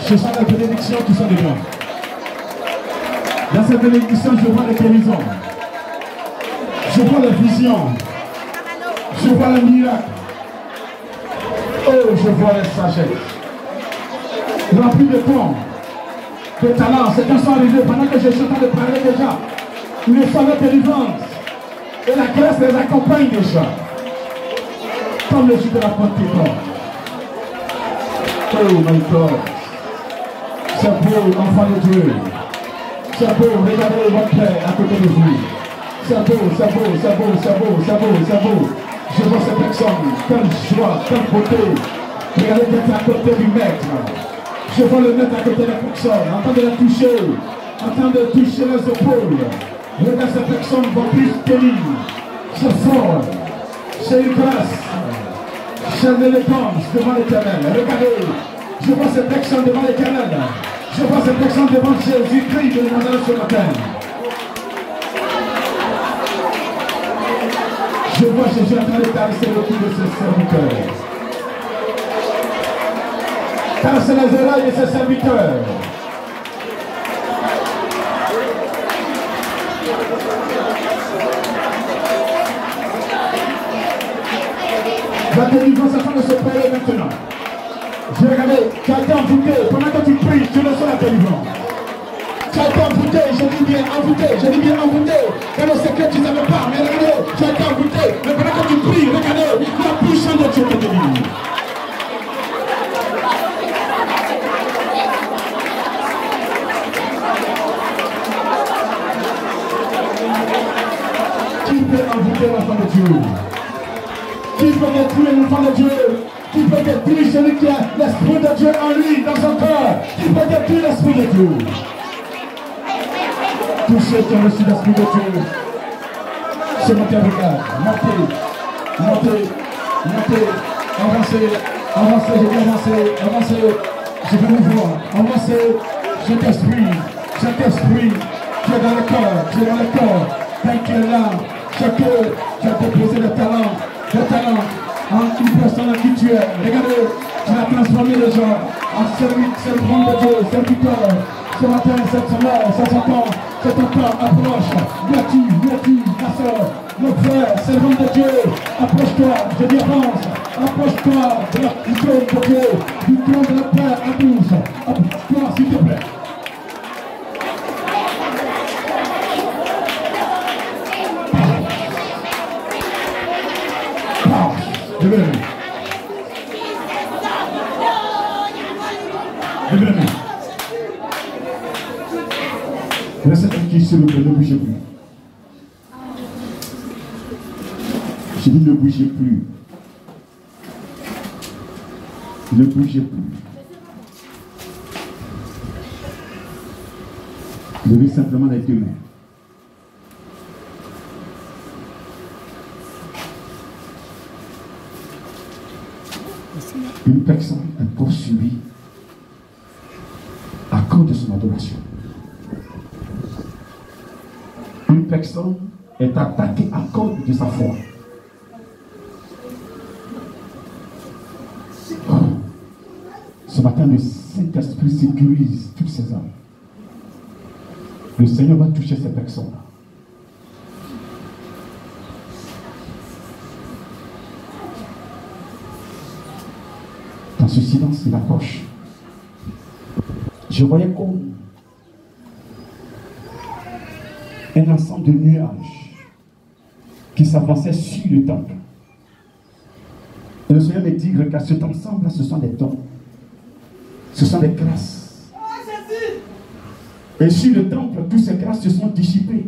Je sens la bénédiction qui sont dedans. Dans cette bénédiction, je vois les guérisons. Je vois la vision. Je vois le miracle. Oh, je vois la sagesse. Rempli de dons, de talents. C'est un sont arrivés pendant que je suis en train de parler déjà. Une fois de délivrance. Et la grâce les accompagne déjà. Comme le jour de la Pentecôte. Oh my God. C'est beau, enfant de Dieu. C'est beau, regardez votre Père à côté de vous. C'est beau, c'est beau, c'est beau, c'est beau, c'est beau, c'est beau. Je vois cette personne, quelle joie, quelle beauté. Regardez d'être à côté du maître. Je vois le maître à côté de la personne, en train de la toucher, en train de toucher les épaules. Regardez cette personne, va plus tenir. C'est fort, c'est une grâce, c'est une élégance devant l'Éternel. Regardez, je vois cette personne devant l'Éternel. Je vois cette personne devant Jésus-Christ de Nazareth ce matin. Je vois Jésus en train de caresser le cou de ses serviteurs. Caresser les oreilles de ses serviteurs. La délivrance est en train de se payer maintenant. J'ai regardé, tu as été envoûté. Pendant que tu pries, tu reçois la délivrance. Tu as été envoûté, je dis bien envoûté, Dans le secret, tu ne savais pas. Mais regardez, tu as été envoûté. Mais pendant que tu pries, regardez, la puissance de Dieu te délivre. Qui peut envoûter l'enfant de Dieu? Qui peut détruire l'enfant de Dieu? Qui peut détruire celui qui a l'esprit de Dieu en lui, dans son cœur? Qui peut détruire l'esprit de Dieu? Tous ceux qui ont reçu l'esprit de Dieu, ce matin, regarde, montez, avancez, je veux vous voir, avancez, cet esprit, qui est dans le corps, qui est là, tu as déposé le talent, en une personne à qui tu es. Regardez, tu as transformé les gens en servants de Dieu, serviteurs. Ce matin, cette semaine, cet temps approche. Viens-tu, ma soeur, mon frère, servant de Dieu, approche-toi, je dis avance, approche-toi du trône de Dieu, du trône de la Père à tous. Approche-toi, s'il te plaît. Laissez qui s'il vous plaît, ne bougez plus. Je dis ne bougez plus. Ne bougez plus. Levez simplement les deux mains. Une personne est poursuivie à cause de son adoration. Une personne est attaquée à cause de sa foi. Ce matin, le Saint-Esprit sécurise toutes ces âmes. Le Seigneur va toucher ces personnes-là. Dans ce silence, il approche. Je voyais comme un ensemble de nuages qui s'avançaient sur le temple. Et le Seigneur me dit, regarde, cet ensemble-là, ce sont des dons. Ce sont des grâces. Et sur le temple, toutes ces grâces se sont dissipées.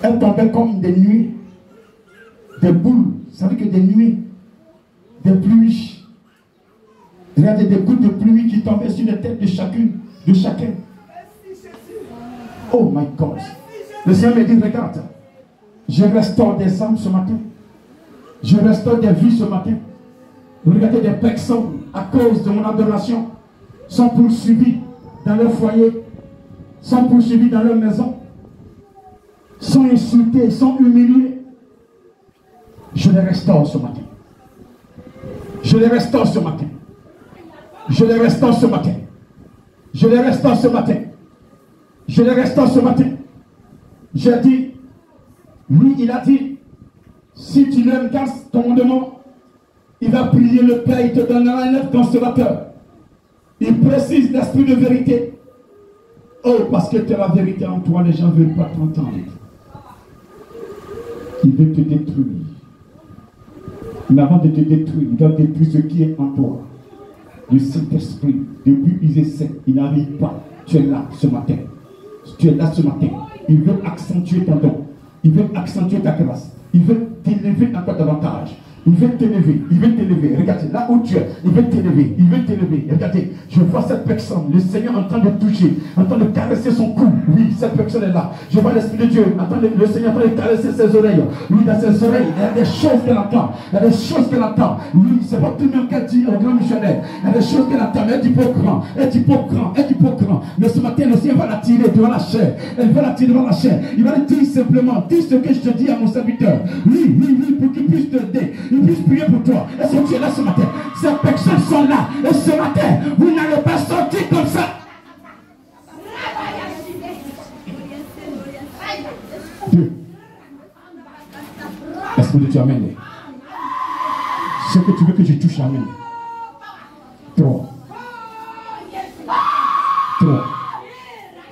Elles tombaient comme des nuées, des boules. Vous savez que des nuées, des pluies. Il y avait des gouttes de pluie qui tombaient sur les têtes de chacun. Oh my God. Le Seigneur me dit, regarde, je restaure des âmes ce matin. Je restaure des vies ce matin. Regardez, des personnes, à cause de mon adoration, sont poursuivies dans leur foyer, sont poursuivies dans leur maison, sont insultées, sont humiliées. Je les restaure ce matin. Je les restaure ce matin. Je les restaure ce matin. Je les restaure ce matin. Je les restaure ce matin. J'ai dit, lui, il a dit, si tu l'aimes, casse ton demande, il va prier le Père, il te donnera un autre consolateur. Il précise l'esprit de vérité. Oh, parce que tu as la vérité en toi, les gens ne veulent pas t'entendre. Il veut te détruire. Mais avant de te détruire, il va détruire ce qui est en toi. Le Saint-Esprit, depuis ils essaient, il n'arrive pas. Tu es là ce matin. Tu es là ce matin. Il veut accentuer ton don. Il veut accentuer ta grâce. Il veut t'élever encore davantage. Il veut t'élever, il veut t'élever. Regardez, là où tu es, il veut t'élever, il veut t'élever. Regardez, je vois cette personne, le Seigneur en train de toucher, en train de caresser son cou. Oui, cette personne est là. Je vois l'Esprit de Dieu, le Seigneur en train de caresser ses oreilles. Oui, dans ses oreilles, il y a des choses qu'elle entend. Il y a des choses qu'elle entend. Oui, c'est pas tout le monde qu'elle dit au grand missionnaire. Il y a des choses qu'elle entend, mais elle dit pas grand, elle dit pas grand, elle dit pas grand. Mais ce matin, le Seigneur va l'attirer devant la chair. Elle va l'attirer devant la chair. Il va lui dire simplement, dis ce que je te dis à mon serviteur. Oui, pour qu'il puisse t'aider. Il puisse prier pour toi. Est-ce que tu es là ce matin? Ces personnes sont là. Et ce matin, vous n'allez pas sortir comme ça. Dieu. Est-ce que tu amènes? Ce que tu veux que je touche, amen. 3. 3.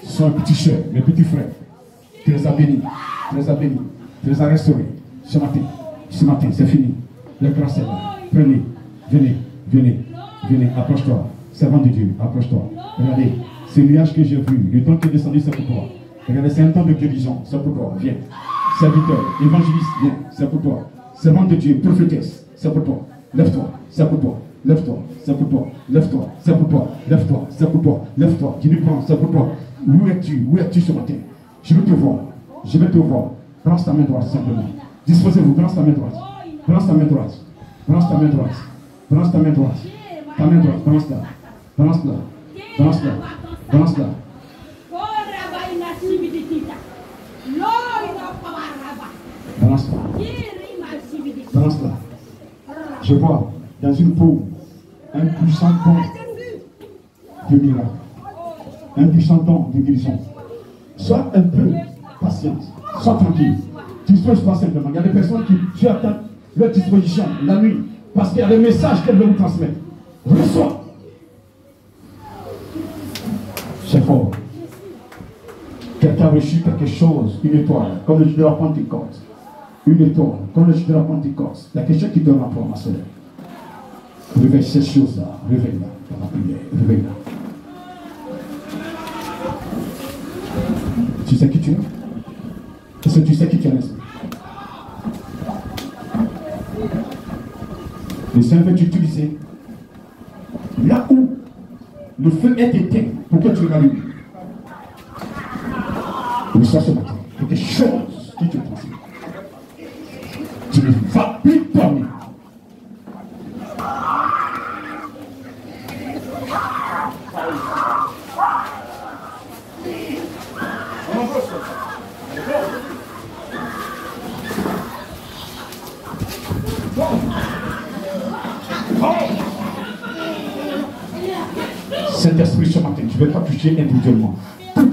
Sois un petit cher, mes petits frères. Tu les as bénis. Tu les as bénis. Tu les as restaurés. Ce matin, c'est fini. Le grand Seigneur. Prenez. Venez. Approche-toi. Servant de Dieu, approche-toi. Regardez, ce nuage que j'ai vu, le temps qui est descendu, c'est pour toi. Regardez, c'est un temps de guérison, c'est pour toi. Viens. Serviteur, évangéliste, viens, c'est pour toi. Servant de Dieu, prophétesse, c'est pour toi. Lève-toi, c'est pour toi. Lève-toi, c'est pour toi. Lève-toi, c'est pour toi. Lève-toi, c'est pour toi. Lève-toi, Dieu nous prend, c'est pour toi. Où es-tu ce matin? Je veux te voir. Balance ta main droite simplement. Disposez-vous, balance ta main droite. Balance ta main droite. Ta main droite, balance-la. Balance-la. Je vois dans une peau un puissant don de miracle, un puissant don de guérison. Sois un peu patient, sois tranquille. Dispose-toi simplement. Il y a des personnes qui attendent leur disposition la nuit parce qu'il y a des messages qu'elles veulent vous transmettre. Reçois. C'est fort. Quelqu'un a reçu quelque chose, une étoile, comme le jour de la Pentecôte. Une étoile, comme le jour de la Pentecôte. Il y a quelque chose qui donne la foi, ma soeur. Réveille ces choses-là. Réveille-la dans la prière. Réveille-la. Tu sais qui tu es? Est-ce que tu sais qui tu es, l'esprit? Le Seigneur veut t'utiliser là où le feu est éteint pour que tu rallumes. Mais ça ce matin, quelque chose qui te transmet. Tu ne vas plus dormir. Saint-Esprit, ce matin, je ne vais pas toucher individuellement. Tous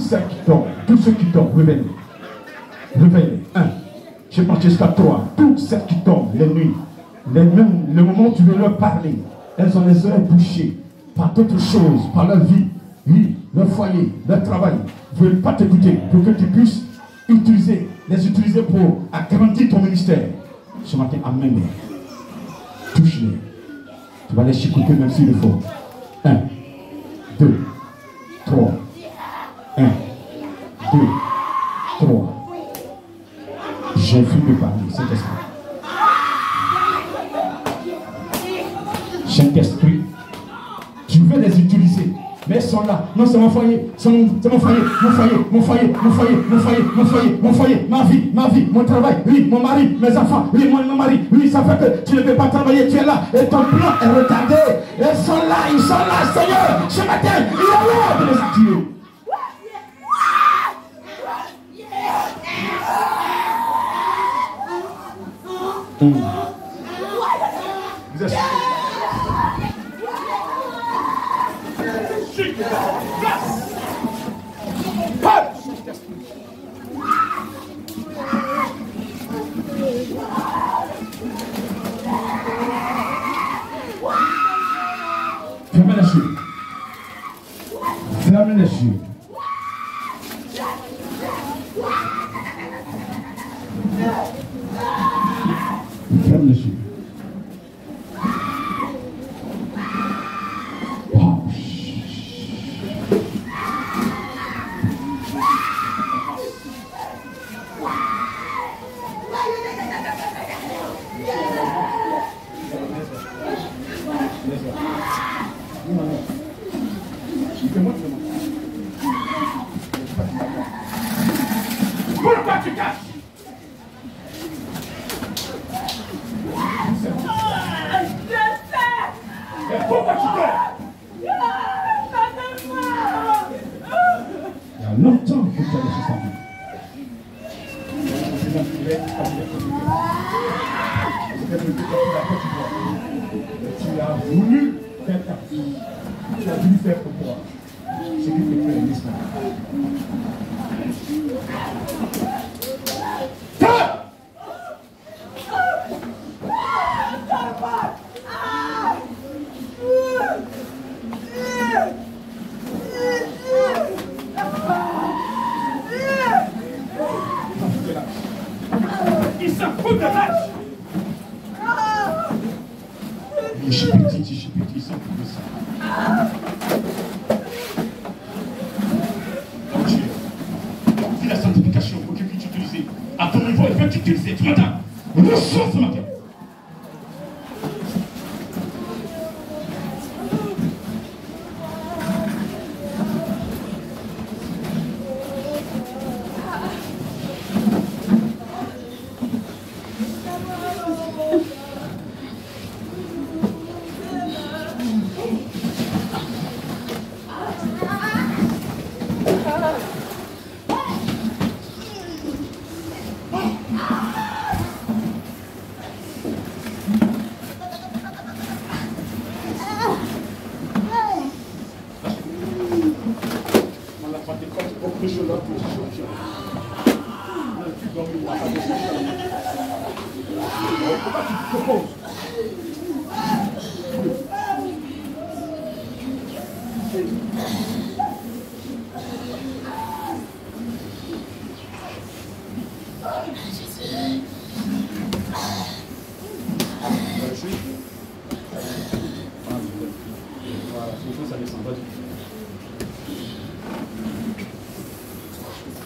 ceux qui dorment, réveillez. 1. Je pense jusqu'à 3. Tous ceux qui dorment, les nuits, le moment où tu veux leur parler, elles ont les oreilles bouchées par d'autres choses, par leur vie, leur foyer, leur travail. Ils ne veulent pas t'écouter pour que tu puisses les utiliser pour agrandir ton ministère. Ce matin, amène-les. Touche-les. Tu vas les chicoter même s'il le faut. 1, 2, 3. 1, 2, 3. J'ai vu de parler, Saint-Esprit. Saint-Esprit, tu veux les utiliser, mais elles sont là. Non, c'est mon foyer, c'est mon foyer, ma vie, mon travail, oui, mon mari, mes enfants, oui, mon mari, oui, ça fait que tu ne peux pas travailler, tu es là, et ton plan est retardé. Ils sont là, Seigneur, ce matin, il est l'heure de les activer. Vous êtes fermez les yeux. Fermez les yeux. Ferme les yeux. Wow. Pourquoi tu casses? Pourquoi tu dors? Il y a longtemps que tu as laissé sa vie. Tu as voulu faire ta vie. Tu as voulu faire pour toi ce qui te fait l'esprit. coup de vache. J'ai petit, sans plus ça. Oh Dieu. Dis la sanctification pour que tu puisses utiliser. À ton niveau, il faut que tu utilises. Tu m'entends? Reçois ce matin.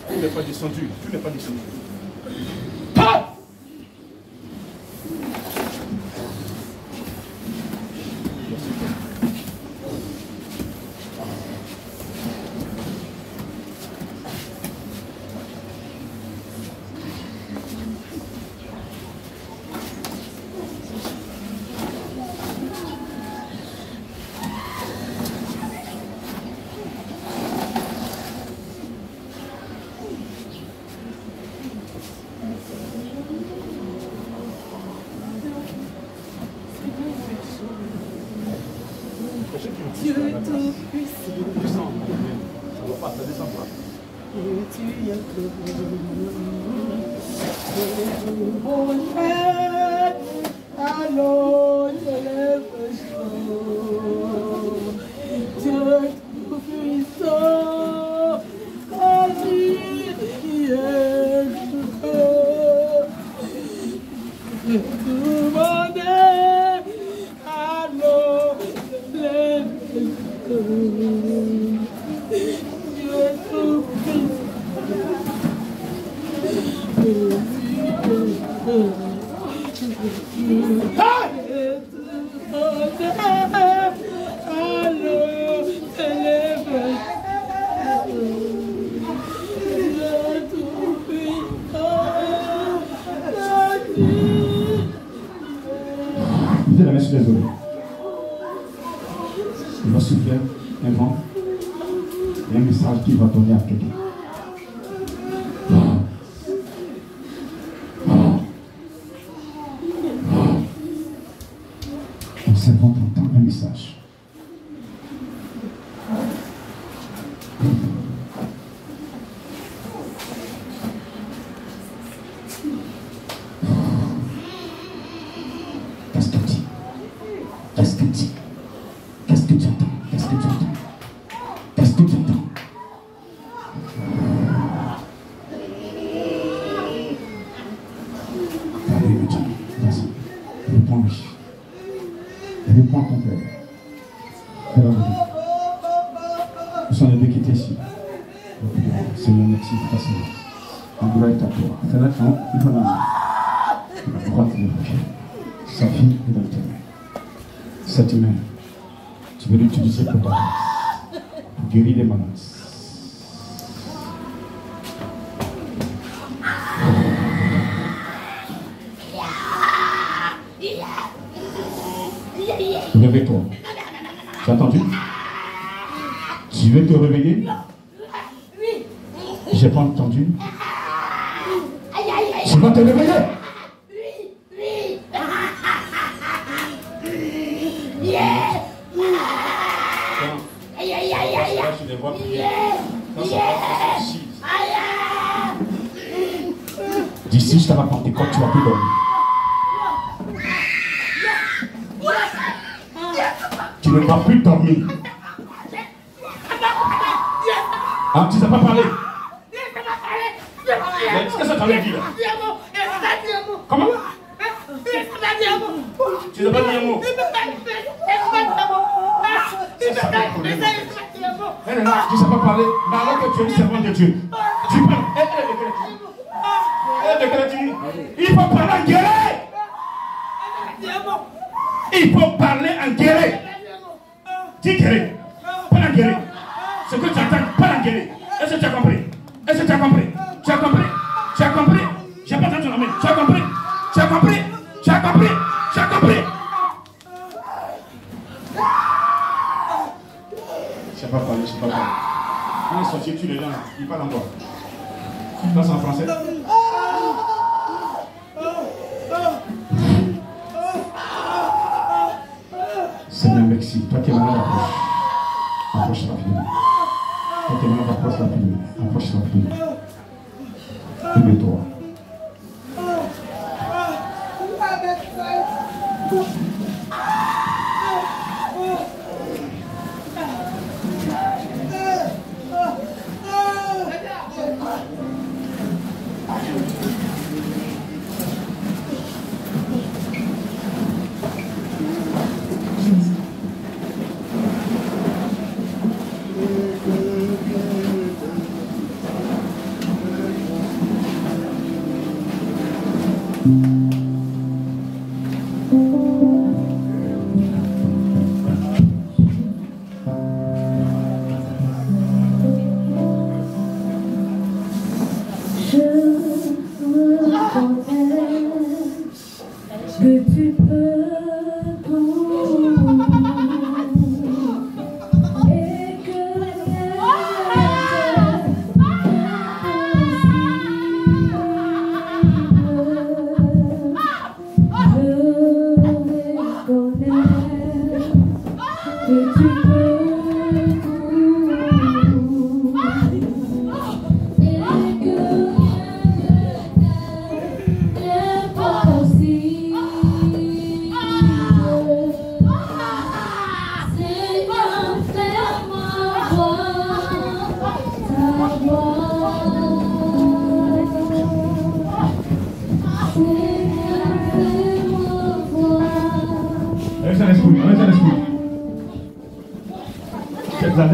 Tu n'es pas descendu. Tu n'es pas descendu. Ah! Dieu tout-puissant. Ça va pas, ça descend pas. Et tu es le bon Père, allons te lève chaud. Dieu tout-puissant, à lui qui est le tout bonheur, allons te lève chaud. Dieu tout-puissant. Mettez la main sur les oreilles. Il va souffler un vent. Il y a un message qui va donner à quelqu'un. Observons pourtant un message. Qu'est-ce que tu dis? Qu'est-ce que tu dis? Qu'est-ce que tu entends? Qu'est-ce que tu entends? Qu'est-ce que tu entends? Allez, maintenant, vas-y, réponds-lui. Réponds à ton père. Nous sommes les deux qui étaient ici. Seigneur, merci pour ta Seigneur. La gloire est à toi. Fais la fin, il faut la main. La droite de l'évangile. Sa fille est dans tes mains. Cette main, tu veux l'utiliser pour ta grâce, pour guérir les malades. Réveille-toi. Tu as entendu? Tu veux te réveiller? J'ai pas entendu. Tu vas te réveiller? D'ici jusqu'à la Pentecôte, tu vas plus dormir. Tu ne vas plus dormir. Ah, tu ne sais pas parler. Qu'est-ce que ça t'avait dit là? Comment Tu ne peux pas dire un mot. Elle est là, tu ne sais pas parler, mais alors que tu es une servante de Dieu, tu parles. Il faut parler en guéré. Il faut parler en guéré. Dis guéré. Parle en guéré. Ce que tu attends, parle en guéré. Est-ce que tu as compris? Est-ce que tu as compris? Tu as compris? Tu as compris? Je n'ai pas entendu la main. Tu as compris? Tu as compris? Tu as compris? Tu as compris? Je ne sais pas parler, je ne sais pas parler. Quand il est sorti, tu les gens là, il parle encore. Ça c'est en français. Seigneur, merci. Toi qui es malade, approche. Approche rapidement. Toi qui es malade, approche rapidement. Approche rapidement. Lève-toi.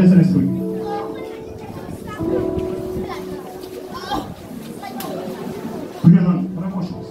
Laisse l'esprit. Premièrement, première chose.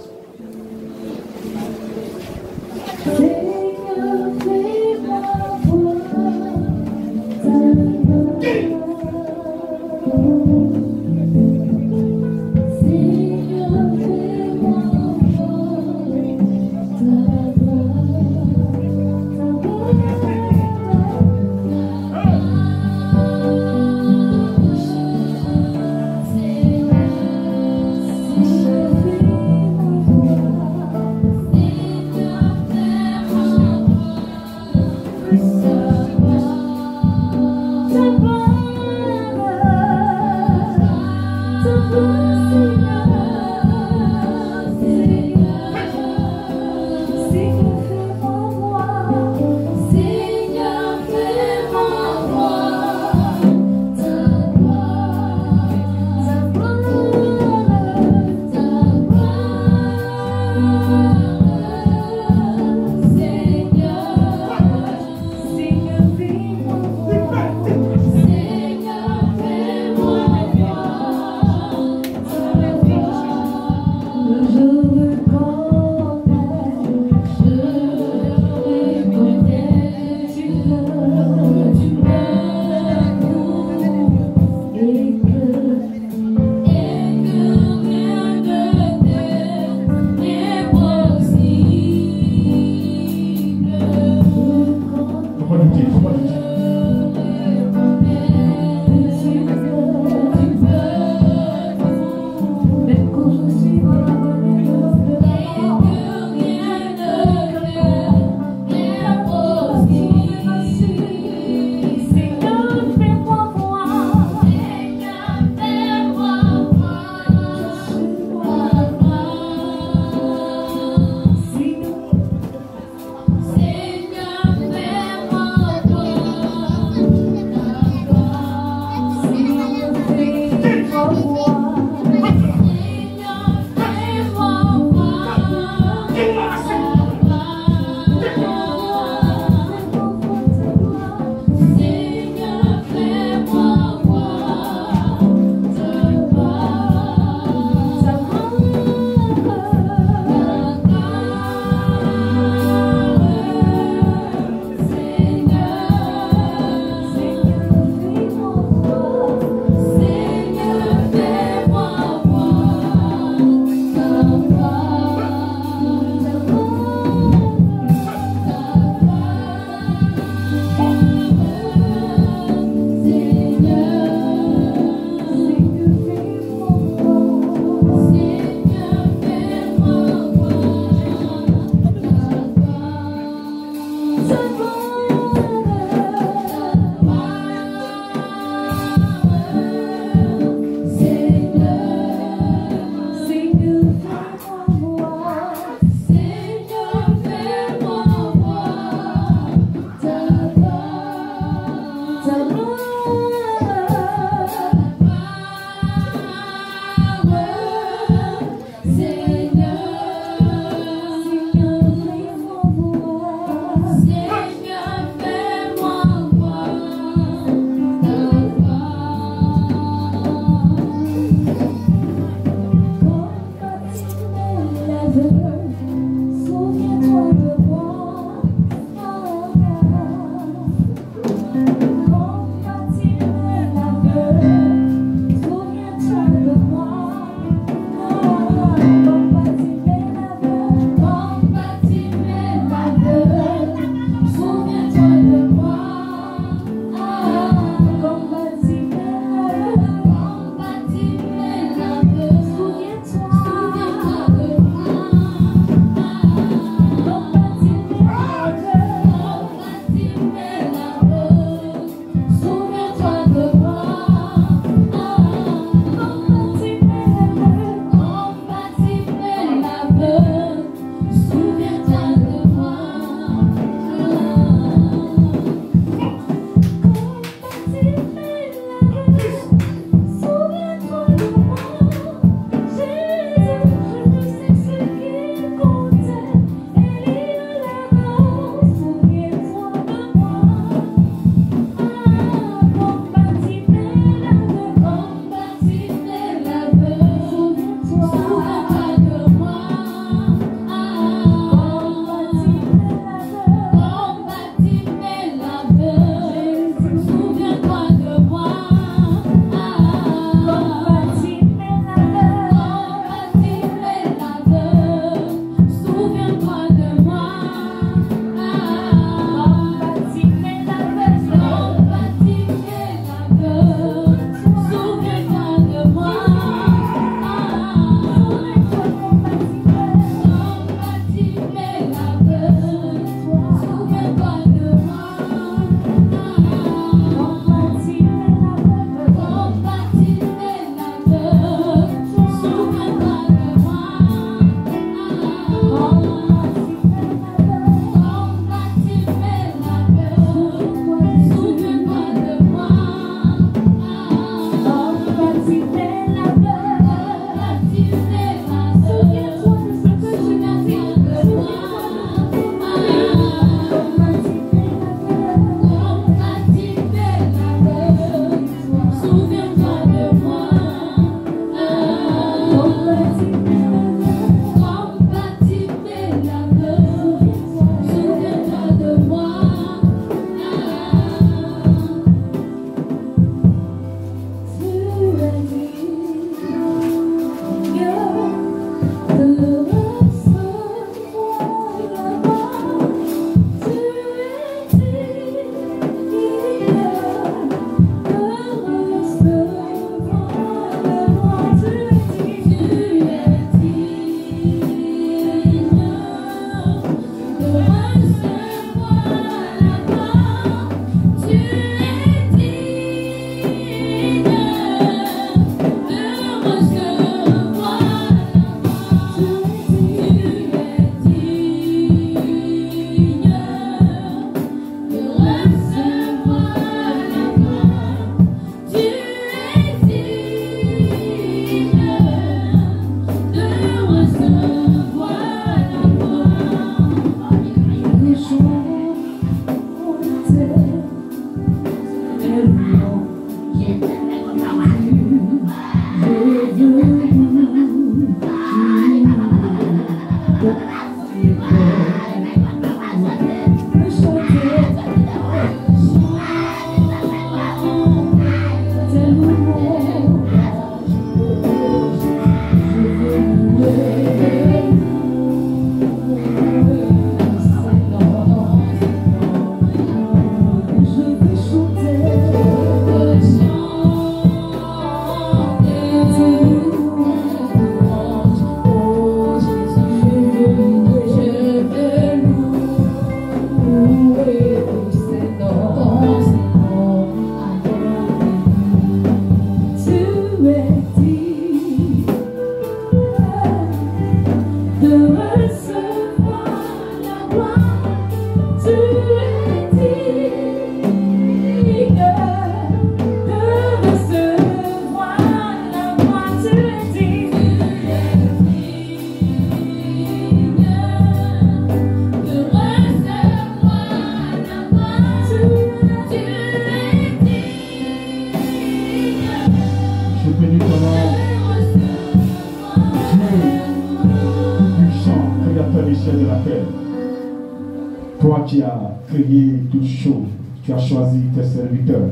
Toi qui as créé toutes choses, tu as choisi tes serviteurs.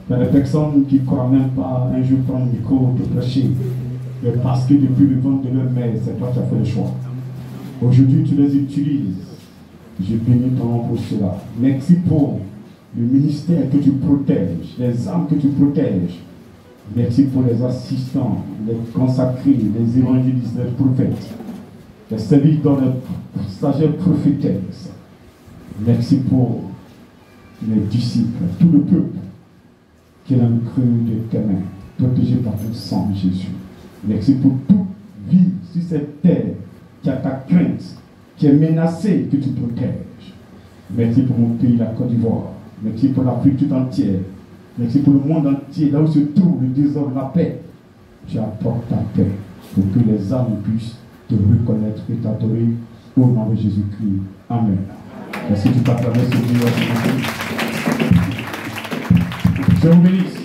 Il y a des personnes qui ne croient même pas un jour prendre le micro de prêcher. Mais parce que depuis le ventre de leur mère, c'est toi qui as fait le choix. Aujourd'hui, tu les utilises. Je bénis ton nom pour cela. Merci pour le ministère que tu protèges, les âmes que tu protèges. Merci pour les assistants, les consacrés, les évangélistes, les prophètes, les serviteurs, les stagiaires prophétesses. Merci pour les disciples, tout le peuple qui est dans le creux de tes mains, protégé par ton sang, Jésus. Merci pour toute vie sur cette terre qui a ta crainte, qui est menacée, que tu protèges. Merci pour mon pays, la Côte d'Ivoire. Merci pour l'Afrique tout entière. Merci pour le monde entier, là où se trouve le désordre, la paix. Tu apportes ta paix pour que les âmes puissent te reconnaître et t'adorer au nom de Jésus-Christ. Amen. Est-ce que tu t'acclames ce Dieu? Je vous bénisse.